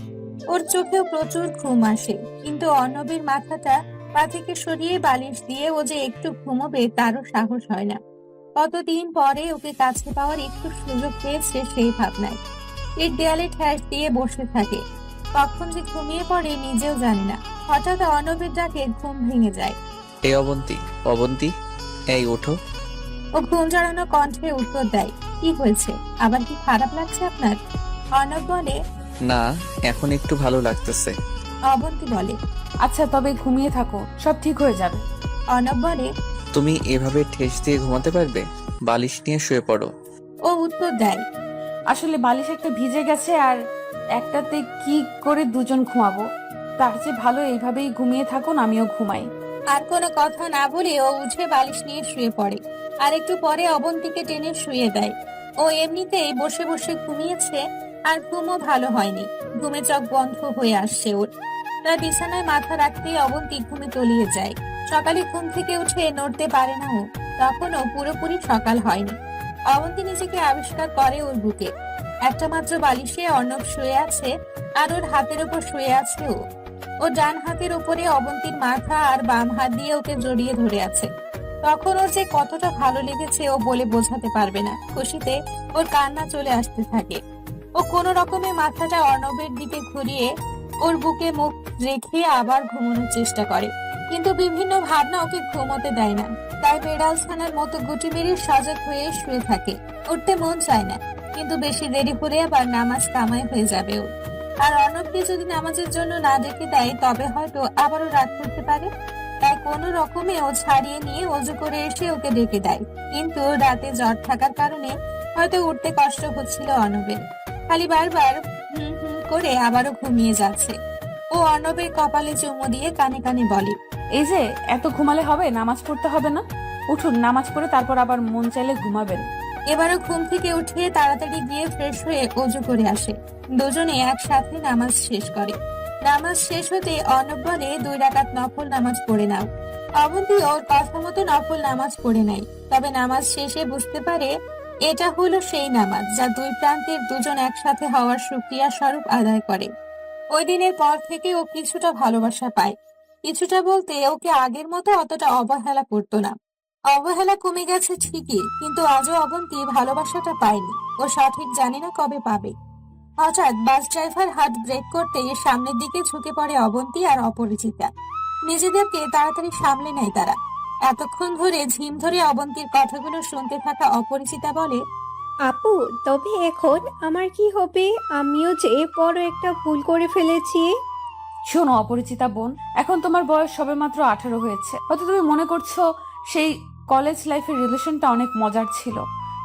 ওর চোখেও প্রচুর ঘুম আসে, কিন্তু অর্ণবের মাথাটা পা থেকে সরিয়ে বালিশ দিয়ে ও যে একটু ঘুমোবে তারও সাহস হয় না। কতদিন পরে ওকে কাছে পাওয়ার একটু সুযোগ পেয়েছে সেই ভাবনায় এর দেয়ালে ঠ্যাস দিয়ে বসে থাকে। কখন যে ঘুমিয়ে পড়ে নিজেও জানে না। হঠাৎ অর্ণবের ডাকে ঘুম ভেঙে যায়। এই অবন্তী, অবন্তী, এই ওঠো। ও ঘুম জড়ানো কণ্ঠে উত্তর দেয়, কি হয়েছে, আবার কি খারাপ লাগছে আপনার? অর্ণব বলে, না, এখন একটু ভালো লাগতেছে। অবন্তী বলে, আচ্ছা তবে ঘুমিয়ে থাকো, সব ঠিক হয়ে যাবে। অর্ণব বলে, তুমি এভাবে ঠেস দিয়ে ঘুমাতে পারবে? বালিশ নিয়ে শুয়ে পড়ো। ও উত্তর দেয়, আসলে বালিশ একটা ভিজে গেছে আর একটাতে কি করে দুজন ঘুমাবো, তার চেয়ে ভালো এইভাবেই ঘুমিয়ে থাকুন, আমিও ঘুমাই। আর কোনো কথা না বলে ও উঠে বালিশ নিয়ে শুয়ে পড়ে। আর একটু পরে অবন্তীকে টেনে শুয়ে দেয়। ও এমনিতেই বসে বসে ঘুমিয়েছে, আর ঘুমও ভালো হয়নি। ঘুমে চোখ বন্ধ হয়ে আসছে ওর। তার বিছানায় মাথা রাখতেই অবন্তী ঘুমে তলিয়ে যায়। সকালে ঘুম থেকে উঠে নড়তে পারে না ও, তখনও পুরোপুরি সকাল হয়নি। অবন্তী নিজেকে আবিষ্কার করে ওর বুকে। একটা মাত্র বালিশে অর্ণব শুয়ে আছে, আর ওর হাতের উপর শুয়ে আছে ও। ও ডান হাতের উপরে অবন্তীর মাথা আর বাম হাত দিয়ে ওকে জড়িয়ে ধরে আছে। তখন ওর যে কতটা ভালো লেগেছে ও বলে বোঝাতে পারবে না। খুশিতে ওর কান্না চলে আসতে থাকে। ও কোনো রকমে মাথাটা অর্ণবের দিকে ঘুরিয়ে ওর বুকে মুখ রেখে আবার ঘুমানোর চেষ্টা করে, কিন্তু বিভিন্ন ভাবনা ওকে ঘুমোতে দেয় না। তাই বেড়াল ছানার মতো গুটি মেরে সজাগ হয়ে শুয়ে থাকে। উঠতে মন চায় না, কিন্তু বেশি দেরি হলে আবার নামাজ কামাই হয়ে যাবে ওর। আর অর্ণবকে যদি নামাজের জন্য না ডেকে দেয় তবে হয়তো আবারও রাত করতে পারে। তাই কোনো রকমে ও ছাড়িয়ে নিয়ে অজু করে এসে ওকে ডেকে দেয়। কিন্তু রাতে জ্বর থাকার কারণে হয়তো উঠতে কষ্ট হচ্ছিল অর্ণবের। খালি বারবার হুম হুম করে আবারও ঘুমিয়ে যাচ্ছে। ও অর্ণবের কপালে চুমু দিয়ে কানে কানে বলে, এই যে এত ঘুমালে হবে, নামাজ পড়তে হবে না? উঠুন, নামাজ পড়ে তারপর আবার মন চাইলে ঘুমাবেন। এবারও ঘুম থেকে উঠে তাড়াতাড়ি গিয়ে ফ্রেশ হয়ে অজু করে আসে। দুজনে একসাথে নামাজ শেষ করে। নামাজ শেষ হতে অর্ণব বলে, 2 রাকাত নফল নামাজ পড়ে নাও। অবন্তী ওর কথা মতো নফল নামাজ পড়ে নাই, তবে নামাজ শেষে বুঝতে পারে এটা হলো সেই নামাজ যা 2 প্রান্তের দুজন একসাথে হওয়ার শুকরিয়া স্বরূপ আদায় করে। ওই দিনের পর থেকে ও কিছুটা ভালোবাসা পায়। কিছুটা বলতে ওকে আগের মতো অতটা অবহেলা করতো না। অবহেলা কমে গেছে ঠিকই, কিন্তু আজও অবন্তী ভালোবাসাটা পায়নি। ও সঠিক জানে না কবে পাবে। হঠাৎ বাস ড্রাইভার হাত ব্রেক করতেই সামনের দিকে ঝুঁকে পড়ে অবন্তী আর অপরিচিতা। নিজেদেরকে তাড়াতাড়ি সামলে নেয় তারা। এতক্ষণ ধরে ঝিম ধরে অবন্তীর কথাগুলো শুনতে থাকা অপরিচিতা বলে, আপু, তবে এখন আমার কি হবে? আমিও যে বড় একটা ভুল করে ফেলেছি। শোনো অপরিচিতা বোন, এখন তোমার বয়স সবেমাত্র 18 হয়েছে। হয়তো তুমি মনে করছো সেই কলেজ লাইফের রিলেশনটা অনেক মজার ছিল,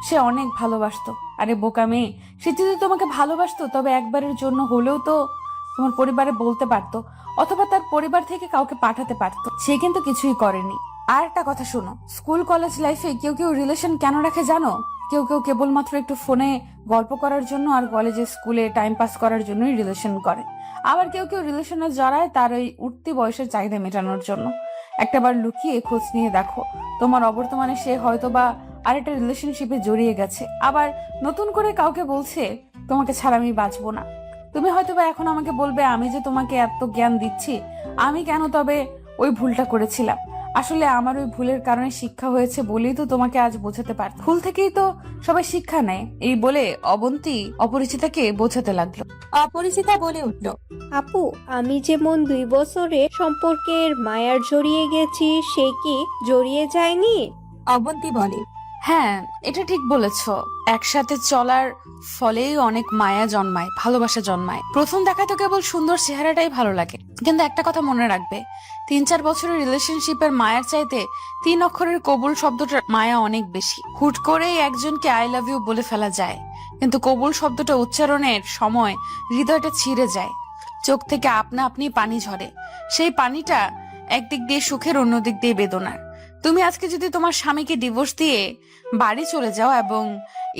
সে অনেক ভালোবাসতো। আরে বোকা মেয়ে, সে যদি তোমাকে ভালোবাসতো তবে একবারের জন্য হলেও তো তোমার পরিবারে বলতে পারতো, অথবা তার পরিবার থেকে কাউকে পাঠাতে পারতো। সে কিন্তু কিছুই করেনি। আর একটা কথা শোনো, স্কুল কলেজ লাইফে কেউ কেউ রিলেশন কেন রাখে জানো? কেউ কেউ কেবলমাত্র একটু ফোনে গল্প করার জন্য আর কলেজে স্কুলে টাইম পাস করার জন্যই রিলেশন করে। আবার কেউ কেউ রিলেশনে জড়ায় তার ওই উঠতি বয়সের চাহিদা মেটানোর জন্য। একটাবার লুকিয়ে খোঁজ নিয়ে দেখো, তোমার অবর্তমানে সে হয়তোবা আরেকটা রিলেশনশিপে জড়িয়ে গেছে, আবার নতুন করে কাউকে বলছে তোমাকে ছাড়া আমি বাঁচবো না। তুমি হয়তোবা এখন আমাকে বলবে, আমি যে তোমাকে এত জ্ঞান দিচ্ছি, আমি কেন তবে ওই ভুলটা করেছিলাম? আসলে আমার ওই ভুলের কারণে শিক্ষা হয়েছে বলেই তো তোমাকে আজ বোঝাতে পারত। ভুল থেকেই তো সবাই শিক্ষা নেয়। এই বলে অবন্তী অপরিচিতাকে বোঝাতে লাগলো। অপরিচিতা বলে উঠল, আপু, আমি যেমন 2 বছরের সম্পর্কের মায়ার জড়িয়ে গেছি, সে কি জড়িয়ে যায়নি? অবন্তী বলে, হ্যাঁ, এটা ঠিক বলেছ। একসাথে চলার ফলেই অনেক মায়া জন্মায়, ভালোবাসা জন্মায়। প্রথম দেখায় তো কেবল সুন্দর চেহারাটাই ভালো লাগে, কিন্তু একটা কথা মনে রাখবে, 3-4 বছরের রিলেশনশিপের মায়ার চাইতে 3 অক্ষরের কবুল শব্দটার মায়া অনেক বেশি। হুট করেই একজনকে আই লাভ ইউ বলে ফেলা যায়, কিন্তু কবুল শব্দটা উচ্চারণের সময় হৃদয়টা ছিঁড়ে যায়, চোখ থেকে আপনা আপনি পানি ঝরে। সেই পানিটা একদিক দিয়ে সুখের, অন্য দিক দিয়ে বেদনার। তুমি আজকে যদি তোমার স্বামীকে ডিভোর্স দিয়ে বাড়ি চলে যাও এবং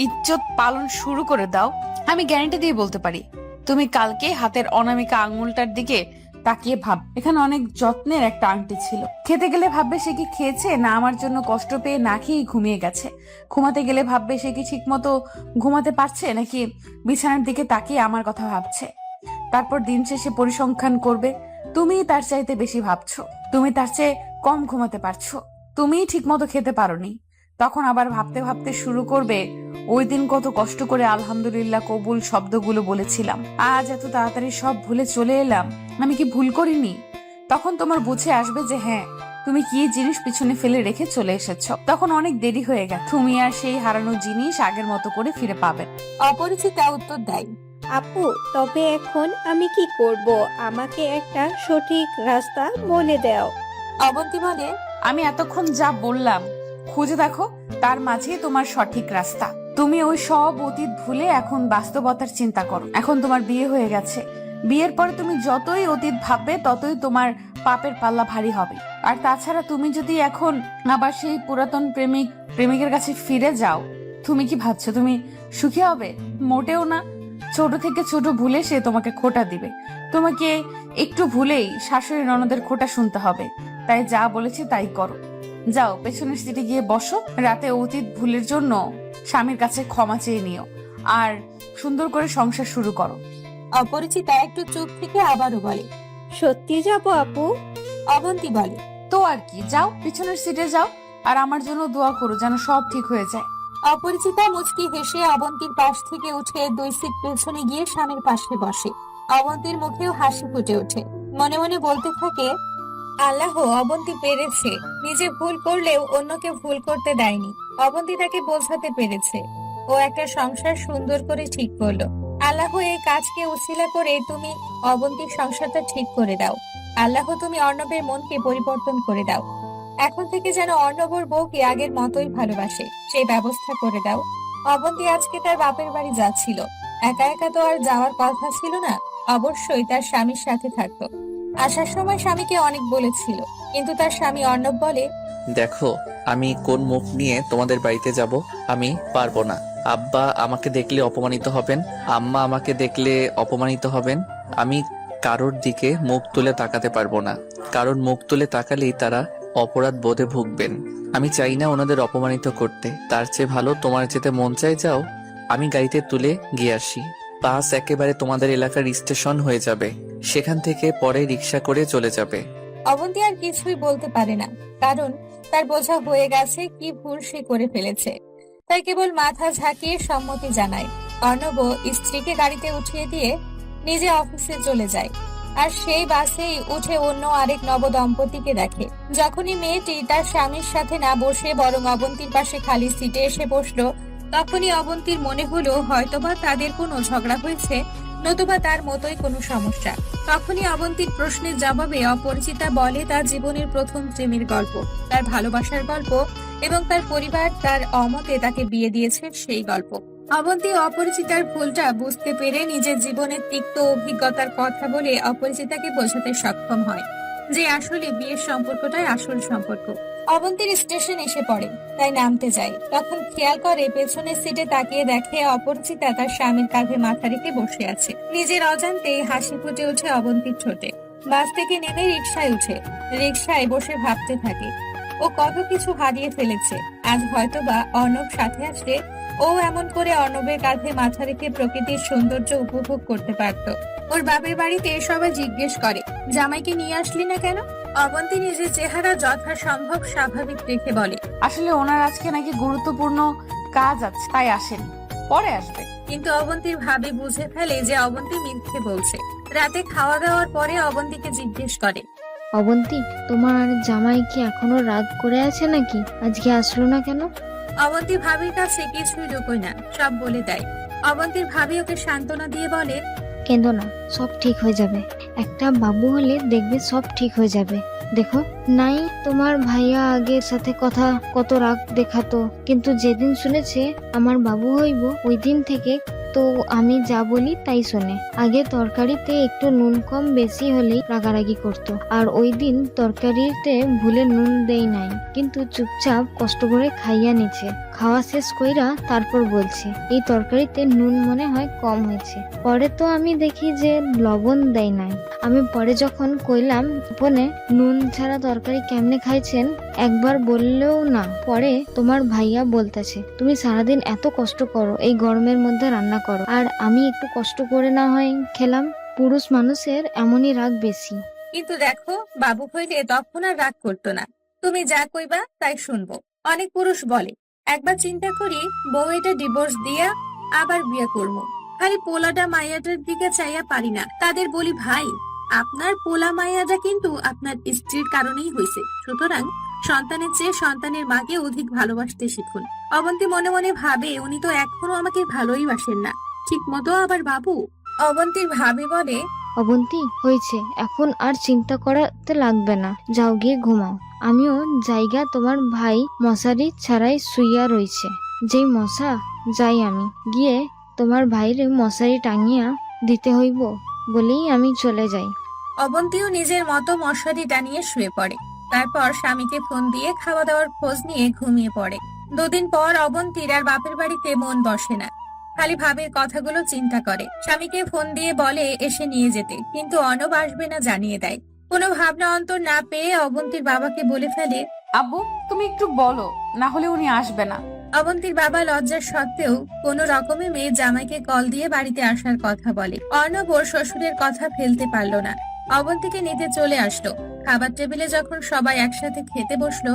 ইজ্জত পালন শুরু করে দাও, আমি গ্যারান্টি দিয়ে বলতে পারি তুমি কালকে হাতের অনামিকা আঙুলটার দিকে তাকিয়ে ভাব, এখানে অনেক যত্নের একটা আংটি ছিল। খেতে গেলে ভাববে সে কি খেয়েছে, না আমার জন্য কষ্ট পেয়ে না খেয়ে ঘুমিয়ে গেছে। ঘুমাতে গেলে ভাববে সে কি ঠিক মতো ঘুমাতে পারছে, নাকি বিছানার দিকে তাকিয়ে আমার কথা ভাবছে। তারপর দিন শেষে পরিসংখ্যান করবে, তুমি তার চাইতে বেশি ভাবছো, তুমি তার চেয়ে কম ঘুমাতে পারছো, তুমি ঠিক মতো খেতে পারোনি। তখন আবার ভাবতে ভাবতে শুরু করবে, ওই দিন কত কষ্ট করে আলহামদুলিল্লাহ কবুল শব্দগুলো বলেছিলাম, আজ এত তাড়াতাড়ি সব ভুলে চলে এলাম, আমি কি ভুল করিনি? তখন তোমার বুঝে আসবে যে হ্যাঁ, তুমি কি জিনিস পিছনে ফেলে রেখে চলে এসেছো। তখন অনেক দেরি হয়ে গেছে, তুমি আর সেই হারানো জিনিস আগের মতো করে ফিরে পাবে। অপরিচিতা উত্তর দেয়, আপু, তবে এখন আমি কি করব? আমাকে একটা সঠিক রাস্তা বলে দাও। অবন্তী বলে, আমি এতক্ষণ যা বললাম খুঁজে দেখো, তার মাঝেই তোমার সঠিক রাস্তা। তুমি ওই সব অতীত ভুলে এখন বাস্তবতার চিন্তা করো। এখন তোমার বিয়ে হয়ে গেছে, বিয়ের পরে তুমি যতই অতীত ভাববে ততই তোমার পাপের পাল্লা ভারী হবে। আর তাছাড়া তুমি যদি এখন আবার সেই পুরাতন প্রেমিকের কাছে ফিরে যাও, তুমি কি ভাবছো তুমি সুখী হবে? মোটেও না। ছোট থেকে ছোট ভুলে সে তোমাকে খোঁটা দিবে, তোমাকে একটু ভুলেই শাশুড়ি ননদের খোঁটা শুনতে হবে। তাই যা বলেছি তাই করো, যাও পেছনের সিটে গিয়ে বসো, রাতে অতীত ভুলের জন্য স্বামীর কাছে ক্ষমা চেয়ে নিও, আর সুন্দর করে সংসার শুরু করো। অপরিচিতা একটু চুপ থেকে আবারও বলে, সত্যি যাব আপু? অবন্তী বলে, তো আর কি, যাও পিছনের সিটে যাও, আর আমার জন্য দোয়া করো যেন সব ঠিক হয়ে যায়। অপরিচিতা মুচকি হেসে অবন্তীর পাশ থেকে উঠে 2 সিট পেছনে গিয়ে স্বামীর পাশে বসে। অবন্তীর মুখেও হাসি ফুটে ওঠে, মনে মনে বলতে থাকে, আল্লাহ, অবন্তী পেরেছে। নিজে ভুল করলেও অন্যকে ভুল করতে দেয়নি। অবন্তী তাকে বোঝাতে পেরেছে, ও একটা সংসার সুন্দর করে ঠিক করলো। আল্লাহ, এই কাজকে উছিলা করে তুমি অবন্তীর সংসারটা ঠিক করে দাও। আল্লাহ, তুমি অর্ণবের মনকে পরিবর্তন করে দাও। এখন থেকে যেন অর্ণবর বউকে আগের মতোই ভালোবাসে, সেই ব্যবস্থা করে দাও। অবন্তী আজকে তার বাপের বাড়ি যাচ্ছিল, একা একা তো আর যাওয়ার কথা ছিল না, অবশ্যই তার স্বামীর সাথে থাকতো। আসার সময় স্বামীকে অনেক বলেছিল, কিন্তু তার স্বামী অর্ণব বলে, দেখো, আমি কোন মুখ নিয়ে তোমাদের বাড়িতে যাব? আমি পারবো না। আব্বা আমাকে দেখলে অপমানিত হবেন, আম্মা আমাকে দেখলে অপমানিত হবেন। আমি কারোর দিকে মুখ তুলে তাকাতে পারবো না, কারণ মুখ তুলে তাকালেই তারা অপরাধ বোধে ভুগবেন। আমি চাই না ওনাদের অপমানিত করতে। তার চেয়ে ভালো তোমার যেতে মন চাই যাও, আমি গাড়িতে তুলে গিয়ে আসি। বাস একেবারে তোমাদের এলাকার স্টেশন হয়ে যাবে, সেখান থেকে পরে রিক্সা করে চলে যাবে। অবন্তী আর কিছুই বলতে পারে না, কারণ তার বোঝা হয়ে গেছে, কি ভুল সে করে ফেলেছে। তাই কেবল মাথা ঝাঁকিয়ে সম্মতি জানায়। অর্ণব স্ত্রীকে গাড়িতে উঠিয়ে দিয়ে নিজে অফিসে চলে যায়, আর সেই বাসেই উঠে অন্য আরেক নব দম্পতিকে দেখে। যখনই মেয়েটি তার স্বামীর সাথে না বসে বরং অবন্তীর পাশে খালি সিটে এসে বসলো, তখনই অবন্তীর মনে হলো হয়তোবা তাদের কোনো ঝগড়া হয়েছে, নতুবা তার মতোই কোনো সমস্যা। তখনই অবন্তীর প্রশ্নের জবাবে অপরিচিতা বলে তার জীবনের প্রথম প্রেমের গল্প, তার ভালোবাসার গল্প, এবং তার পরিবার তার অমতে তাকে বিয়ে দিয়েছে সেই গল্প। অবন্তী অপরিচিতার ভুলটা বুঝতে পেরে নিজের জীবনের তিক্ত অভিজ্ঞতার কথা বলে অপরিচিতাকে বোঝাতে সক্ষম হয় যে আসলে বিয়ের সম্পর্কটাই আসল সম্পর্ক। অবন্তীর স্টেশন এসে পড়ে, তাই নামতে যায়। তখন খেয়াল করে পেছনের সিটে তাকিয়ে দেখে অপরিচিতা তার স্বামীর কাঁধে মাথা রেখে বসে আছে। নিজের অজান্তেই হাসি ফুটে ওঠে অবন্তীর ঠোঁটে। বাস থেকে নেমে রিকশায় উঠে রিকশায় বসে ভাবতে থাকে ও কত কিছু হারিয়ে ফেলেছে। আজ হয়তোবা অর্ণব সাথে আসলে ও এমন করে অর্ণবের কাঁধে মাথা রেখে প্রকৃতির সৌন্দর্য উপভোগ করতে পারত। ওর বাপের বাড়িতে সবাই জিজ্ঞেস করে, জামাইকে নিয়ে আসলি না কেন? অবন্তী নিজের চেহারা যথাসম্ভব স্বাভাবিক রেখে বলে, আসলে ওনার আজকে নাকি গুরুত্বপূর্ণ কাজ আছে, তাই আসেন, পরে আসবে। কিন্তু অবন্তীর ভাবি বুঝে ফেলে যে অবন্তী মিথ্যে বলছে। রাতে খাওয়া দাওয়ার পরে অবন্তীকে জিজ্ঞেস করে, অবন্তী, তোমার জামাই কি এখনো রাগ করে আছে নাকি? আজকে আসলো না কেন? অবন্তী ভাবির কাছে কিছুই লুকোয় না, সব বলে দেয়। অবন্তীর ভাবি ওকে সান্ত্বনা দিয়ে বলে, কেঁদো না, সব ঠিক হয়ে যাবে। একটা বাবু হলে দেখবে সব ঠিক হয়ে যাবে। দেখো নাই, তোমার ভাইয়া আগের সাথে কথা কত রাগ দেখাতো, কিন্তু যেদিন শুনেছে আমার বাবু হইব ওই দিন থেকে তো আমি যা বলি তাই শোনে। আগে তরকারিতে একটু নুন কম বেশি হলেই রাগারাগি করতো, আর ওই দিন তরকারিতে ভুলে নুন দেই নাই, কিন্তু চুপচাপ কষ্ট করে খাইয়া নিছে। খাওয়া শেষ কইরা তারপর বলছে এই তরকারিতে নুন মনে হয় কম হয়েছে। পরে তো আমি দেখি যে লবণ দেয় নাই। আমি পরে যখন কইলাম ফোনে নুন ছাড়া তরকারি কেমনে খাইছেন, একবার বললেও না। পরে তোমার ভাইয়া বলতেছে তুমি সারাদিন এত কষ্ট করো, এই গরমের মধ্যে রান্না করো, আর আমি একটু কষ্ট করে না হয় খেলাম। পুরুষ মানুষের এমনই রাগ বেশি। কিন্তু দেখো, বাবু হইলে তখন আর রাগ করতো না। তুমি যা কইবা তাই শুনবো। অনেক পুরুষ বলে, একবার চিন্তা করি বউ এটা ডিভোর্স দিয়া আবার বিয়ে করবো, খালি পোলাটা মাইয়াটার দিকে চাইয়া পারি না। তাদের বলি, ভাই আপনার পোলা মাইয়াটা কিন্তু আপনার স্ত্রীর কারণেই হয়েছে, সুতরাং সন্তানের চেয়ে সন্তানের মাকে অধিক ভালোবাসতে শিখুন। অবন্তী মনে মনে ভাবে উনি তো এখনো আমাকে ভালোই বাসেন না ঠিক মতো, আবার বাবু। অবন্তীর ভাবি বলে, অবন্তী হয়েছে, এখন আর চিন্তা করাতে লাগবে না, যাও গিয়ে ঘুমাও। আমিও জায়গা, তোমার ভাই মশারি ছাড়াই শুইয়া রইছে। যেই মশা, যাই আমি গিয়ে তোমার ভাইরে মশারি টাঙিয়া দিতে হইব বলেই আমি চলে যাই। অবন্তীও নিজের মতো মশারি টানিয়ে শুয়ে পড়ে। তারপর স্বামীকে ফোন দিয়ে খাওয়া দাওয়ার খোঁজ নিয়ে ঘুমিয়ে পড়ে। দুদিন পর অবন্তীর আর বাপের বাড়িতে মন বসে না, খালি ভাবের কথাগুলো চিন্তা করে। স্বামীকে ফোন দিয়ে বলে এসে নিয়ে যেতে, কিন্তু অর্ণব আসবে না জানিয়ে দেয়। কোনো ভাবনা অন্তর না পেয়ে অবন্তীর বাবাকে বলে ফেলে, আব্বু তুমি একটু বলো, না হলে উনি আসবে না। অবন্তীর বাবা লজ্জার সত্ত্বেও কোনো রকমে মেয়ে জামাইকে কল দিয়ে বাড়িতে আসার কথা বলে। অর্ণব ওর শ্বশুরের কথা ফেলতে পারলো না, অবন্তীকে নিতে চলে আসলো। খাবার টেবিলে যখন সবাই একসাথে খেতে বসলো,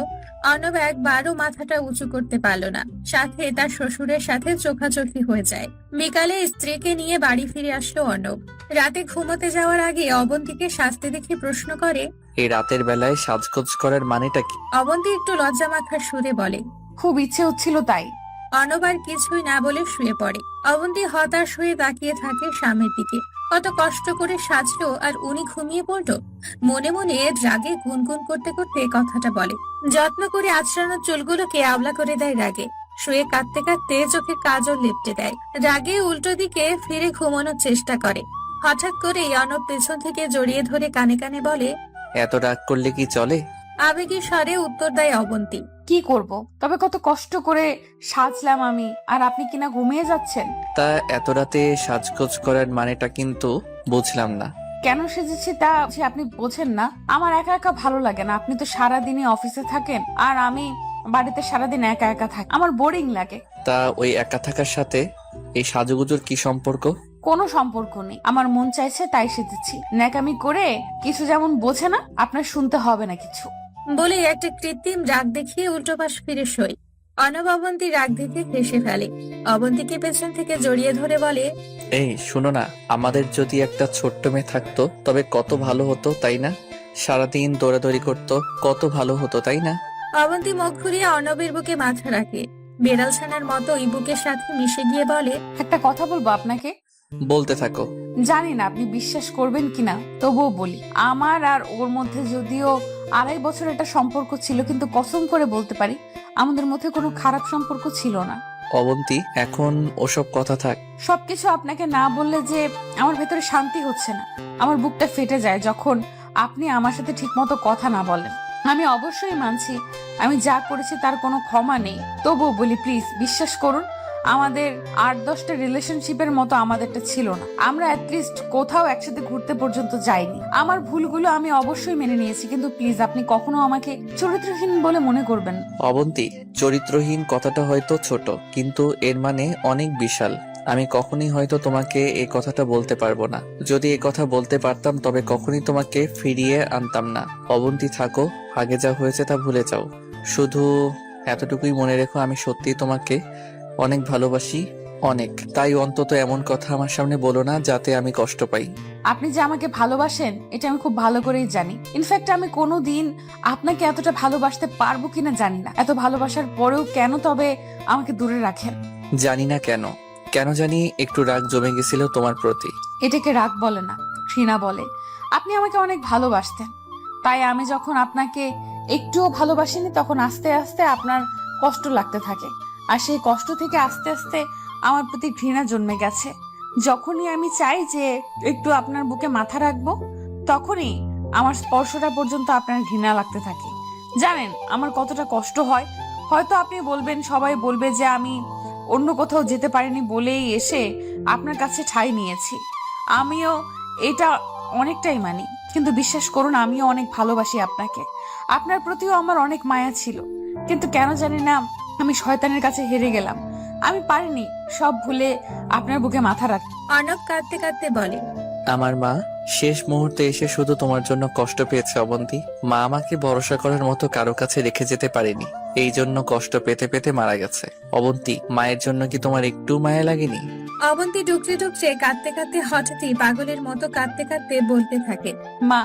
অর্ণব একবারও মাথাটা উঁচু করতে পারলো না, সাথে তার শ্বশুরের সাথে চোখাচোখি হয়ে যায়। বিকালে স্ত্রীকে নিয়ে বাড়ি ফিরে আসলো অর্ণব। রাতে ঘুমোতে যাওয়ার আগে অবন্তীকে সাজতে দেখে প্রশ্ন করে, এই রাতের বেলায় সাজগোজ করার মানেটা কি? অবন্তী একটু লজ্জা মাখার সুরে বলে, খুব ইচ্ছে হচ্ছিল তাই। অর্ণব আর কিছুই না বলে শুয়ে পড়ে। অবন্তী হতাশ হয়ে তাকিয়ে থাকে স্বামীর দিকে। কত কষ্ট করে সাজলো আর উনি ঘুমিয়ে পড়লো। মনে মনে রাগে গুনগুন করতে করতে কথাটা বলে। যত্ন করে আঁচড়ানো চুলগুলোকে আওলা করে দেয় রাগে। শুয়ে কাঁদতে কাঁদতে চোখে কাজল লেপটে দেয়। রাগে উল্টো দিকে ফিরে ঘুমানোর চেষ্টা করে। হঠাৎ করেই অর্ণব পেছন থেকে জড়িয়ে ধরে কানে কানে বলে, এত রাগ করলে কি চলে? আবেগী স্বরে উত্তর দেয় অবন্তী, কি করব, তবে কত কষ্ট করে সাজলাম আমি, আর আপনি কিনা ঘুমিয়ে যাচ্ছেন। তা এত রাতে সাজগোজ করার মানেটা কিন্তু বুঝলাম না। কেন সেজেছি তা যে আপনি বোঝেন না? আমার একা একা ভালো লাগে না। আপনি তো সারাদিনই অফিসে থাকেন, আর আমি বাড়িতে সারাদিন একা একা থাকি, আমার বোরিং লাগে। তা ওই একা থাকার সাথে এই সাজুগুজুর কি সম্পর্ক? কোনো সম্পর্ক নেই, আমার মন চাইছে তাই সেজেছি। ন্যাকামি করে কিছু যেমন বোঝে না, আপনার শুনতে হবে না কিছু। বলে একটা কৃত্রিম রাগ দেখিয়ে উল্টো পাশ ফিরে সই। অর্ণব অবন্তীর রাগ দেখে হেসে ফেলে। অবন্তীকে পেছন থেকে জড়িয়ে ধরে বলে, এই শোনো না, আমাদের যদি একটা ছোট্ট মেয়ে থাকতো তবে কত ভালো হতো তাই না? সারাদিন দৌড়াদৌড়ি করতো, কত ভালো হতো তাই না? অবন্তী মুখ ঘুরিয়ে অর্ণবের বুকে মাথা রাখে। বেড়াল ছানার মতো ওই বুকের সাথে মিশে গিয়ে বলে, একটা কথা বলবো আপনাকে। বলতে থাকো। জানি না আপনি বিশ্বাস করবেন কিনা, তবুও বলি। আমার আর ওর মধ্যে যদিও 2.5 বছর একটা সম্পর্ক ছিল, কিন্তু কসম করে বলতে পারি আমাদের মধ্যে কোনো খারাপ সম্পর্ক ছিল না। অবন্তী, এখন ওসব কথা থাক। সবকিছু আপনাকে না বললে যে আমার ভেতরে শান্তি হচ্ছে না। আমার বুকটা ফেটে যায় যখন আপনি আমার সাথে ঠিকমতো কথা না বলেন। আমি অবশ্যই মানছি আমি যা করেছি তার কোনো ক্ষমা নেই, তবুও বলি প্লিজ বিশ্বাস করুন, আমাদের 8-10টা রিলেশনশিপের মতো আমাদেরটা ছিল না। আমরা অ্যাটলিস্ট কোথাও একসাথে ঘুরতে পর্যন্ত যাইনি। আমার ভুলগুলো আমি অবশ্যই মেনে নিয়েছি, কিন্তু প্লিজ আপনি কখনো আমাকে চরিত্রহীন বলে মনে করবেন না। অবন্তী, চরিত্রহীন কথাটা হয়তো ছোট, কিন্তু এর মানে অনেক বিশাল। আমি কখনই হয়তো তোমাকে এই কথাটা বলতে পারবো না। যদি এই কথা বলতে পারতাম তবে কখনই তোমাকে ফিরিয়ে আনতাম না। অবন্তী থাকো, আগে যা হয়েছে তা ভুলে যাও। শুধু এতটুকুই মনে রেখো, আমি সত্যিই তোমাকে অনেক ভালোবাসি, অনেক। তাই অন্তত এমন কথা আমার সামনে বলো না যাতে আমি কষ্ট পাই। আপনি যে আমাকে ভালোবাসেন এটা আমি খুব ভালো করেই জানি। ইনফ্যাক্ট আমি কোনোদিন আপনাকে এতটা ভালোবাসতে পারবো কিনা জানি না। এত ভালোবাসার পরেও কেন তবে আমাকে দূরে রাখেন? জানি না কেন, কেন জানি একটু রাগ জমে গেছিল তোমার প্রতি। এটাকে রাগ বলে না, ঘৃণা বলে। আপনি আমাকে অনেক ভালোবাসতেন, তাই আমি যখন আপনাকে একটুও ভালোবাসিনি তখন আস্তে আস্তে আপনার কষ্ট লাগতে থাকে, আর সেই কষ্ট থেকে আস্তে আস্তে আমার প্রতি ঘৃণা জন্মে গেছে। যখনই আমি চাই যে একটু আপনার বুকে মাথা রাখবো, তখনই আমার স্পর্শটা পর্যন্ত আপনার ঘৃণা লাগতে থাকে। জানেন আমার কতটা কষ্ট হয়? হয়তো আপনি বলবেন, সবাই বলবে যে আমি অন্য কোথাও যেতে পারিনি বলেই এসে আপনার কাছে ঠাঁই নিয়েছি। আমিও এটা অনেকটাই মানি, কিন্তু বিশ্বাস করুন আমিও অনেক ভালোবাসি আপনাকে। আপনার প্রতিও আমার অনেক মায়া ছিল, কিন্তু কেন জানি না আমি শয়তানের কাছে হেরে গেলাম। আমি পারিনি সব ভুলে আপনার বুকে মাথা রাখতে। অর্ণব কাঁদতে কাঁদতে বলে, আমার মা শেষ মুহূর্তে এসে শুধু তোমার জন্য কষ্ট পেয়েছে অবন্তী। মা আমাকে ভরসা করার মতো কারো কাছে রেখে যেতে পারেনি, এই জন্য কষ্ট পেতে পেতে মারা গেছে। অবন্তী, মায়ের জন্য কি তোমার একটু মায়া লাগেনি? অবন্তী ডুকরে ডুকরে কাঁদতে কাঁদতে হঠাৎই পাগলের মতো কাঁদতে কাঁদতে বলতে থাকে, মা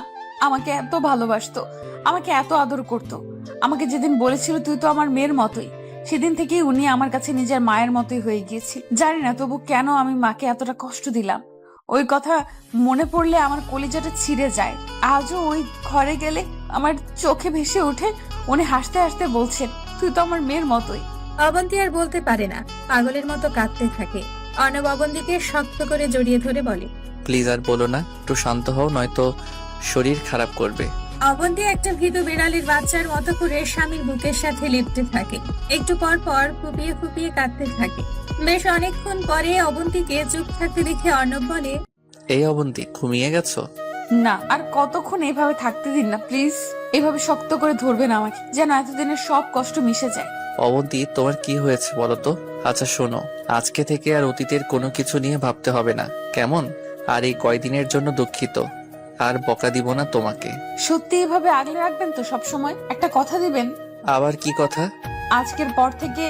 আমাকে এত ভালোবাসতো, আমাকে এত আদর করতো। আমাকে যেদিন বলেছিল তুই তো আমার মেয়ের মতোই, সেদিন থেকেই উনি আমার কাছে নিজের মায়ের মতোই হয়ে গিয়েছিল। জানি না তবু কেন আমি মাকে এতটা কষ্ট দিলাম। ওই কথা মনে পড়লে আমার কলিজাটা ছিঁড়ে যায়। আজও ওই ঘরে গেলে আমার চোখে ভেসে ওঠে, উনি হাসতে হাসতে বলছেন তুই তো আমার মেয়ের মতোই। অবন্তী আর বলতে পারে না, পাগলের মতো কাঁদতে থাকে। অর্ণব অবন্তীকে শক্ত করে জড়িয়ে ধরে বলে, প্লিজ আর বলো না, একটু শান্ত হও, নয়তো শরীর খারাপ করবে। অবন্তী একটা ভীতু বিড়ালের বাচ্চার মতো করে স্বামীর বুকের সাথে লিপতে থাকে। একটু পর পর ফুপিয়ে ফুপিয়ে কাঁদতে থাকে। বেশ অনেকক্ষণ পরে অবন্তীকে চুপ থাকতে দেখে অর্ণব বলে, এই অবন্তী, ঘুমিয়ে গেছো? না, আর কতক্ষণ এভাবে থাকতে দিন না প্লিজ। এভাবে শক্ত করে ধরবেন আমাকে, যেন এতদিনের সব কষ্ট মিশে যায়। অবন্তী, তোমার কি হয়েছে বলো তো? আচ্ছা শোনো, আজকে থেকে আর অতীতের কোনো কিছু নিয়ে ভাবতে হবে না, কেমন? আর এই কয়দিনের জন্য দুঃখিত, আর বকা দিব না তোমাকে। সত্যি এভাবে আগলে রাখবেন তো সব সময়? একটা কথা দিবেন? আবার কি কথা? আজকের পর থেকে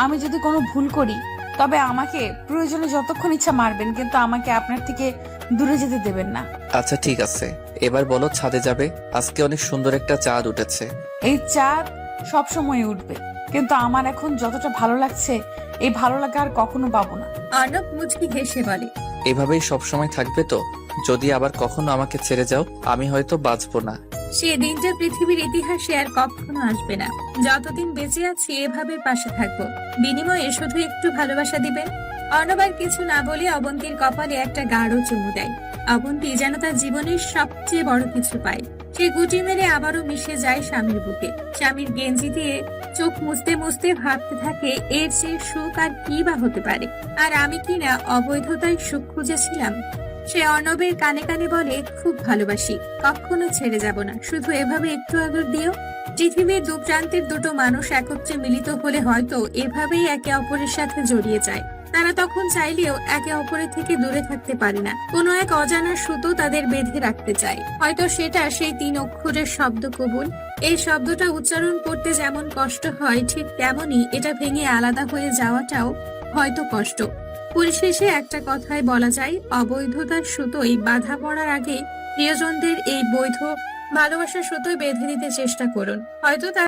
আমি যদি কোনো ভুল করি তবে আমাকে প্রয়োজনে যতক্ষণ ইচ্ছা মারবেন, কিন্তু আমাকে আপনার থেকে দূরে যেতে দেবেন না। আচ্ছা ঠিক আছে, এবার বলো ছাদে যাবে? আজকে অনেক সুন্দর একটা চাঁদ উঠেছে। এই চাঁদ সব সময় উঠবে, কিন্তু আমার এখন যতটা ভালো লাগছে এই ভালো লাগা আর কখনো পাবো না। অর্ণব মুচকি হেসে বলে, এভাবেই সবসময় থাকবে তো? যদি আবার কখনো আমাকে ছেড়ে যাও আমি হয়তো বাঁচবো না। সে দিনটা পৃথিবীর ইতিহাসে আর কখনো আসবে না। যতদিন বেঁচে আছি এভাবে পাশে থাকবো, বিনিময়ে শুধু একটু ভালোবাসা দিবেন। অর্ণব আর কিছু না বলে অবন্তীর কপালে একটা গাঢ় চুমু দেয়। অবন্তী যেন তার জীবনের সবচেয়ে বড় কিছু পায়। সে গুটি মেরে আবারও মিশে যায় স্বামীর বুকে। স্বামীর গেঞ্জি দিয়ে চোখ মুছতে মুছতে ভাবতে থাকে, এর চেয়ে সুখ আর কি বা হতে পারে। আর আমি কি না অবৈধতায় সুখ খুঁজেছিলাম? সে অর্ণবের কানে কানে বলে, খুব ভালোবাসি, কখনো ছেড়ে যাব না, শুধু এভাবে একটু আদর দিও। পৃথিবীর দু প্রান্তের দুটো মানুষ একত্রে মিলিত হলে হয়তো এভাবেই একে অপরের সাথে জড়িয়ে যায়। তারা তখন চাইলেও একে অপরের থেকে দূরে থাকতে পারে না। কোনো এক অজানা সুতো তাদের বেঁধে রাখতে চায়। হয়তো সেটা সেই 3 অক্ষরের শব্দ কবুল। এই শব্দটা উচ্চারণ করতে যেমন কষ্ট হয়, ঠিক তেমনি এটা ভেঙে আলাদা হয়ে যাওয়াটাও হয়তো কষ্ট। পরিশেষে একটা কথায় বলা যায়, অবৈধতার সুতোই বাধা পড়ার আগে প্রিয়জনদের এই বৈধ ভালোবাসার সুতোই বেঁধে দিতে চেষ্টা করুন। হয়তো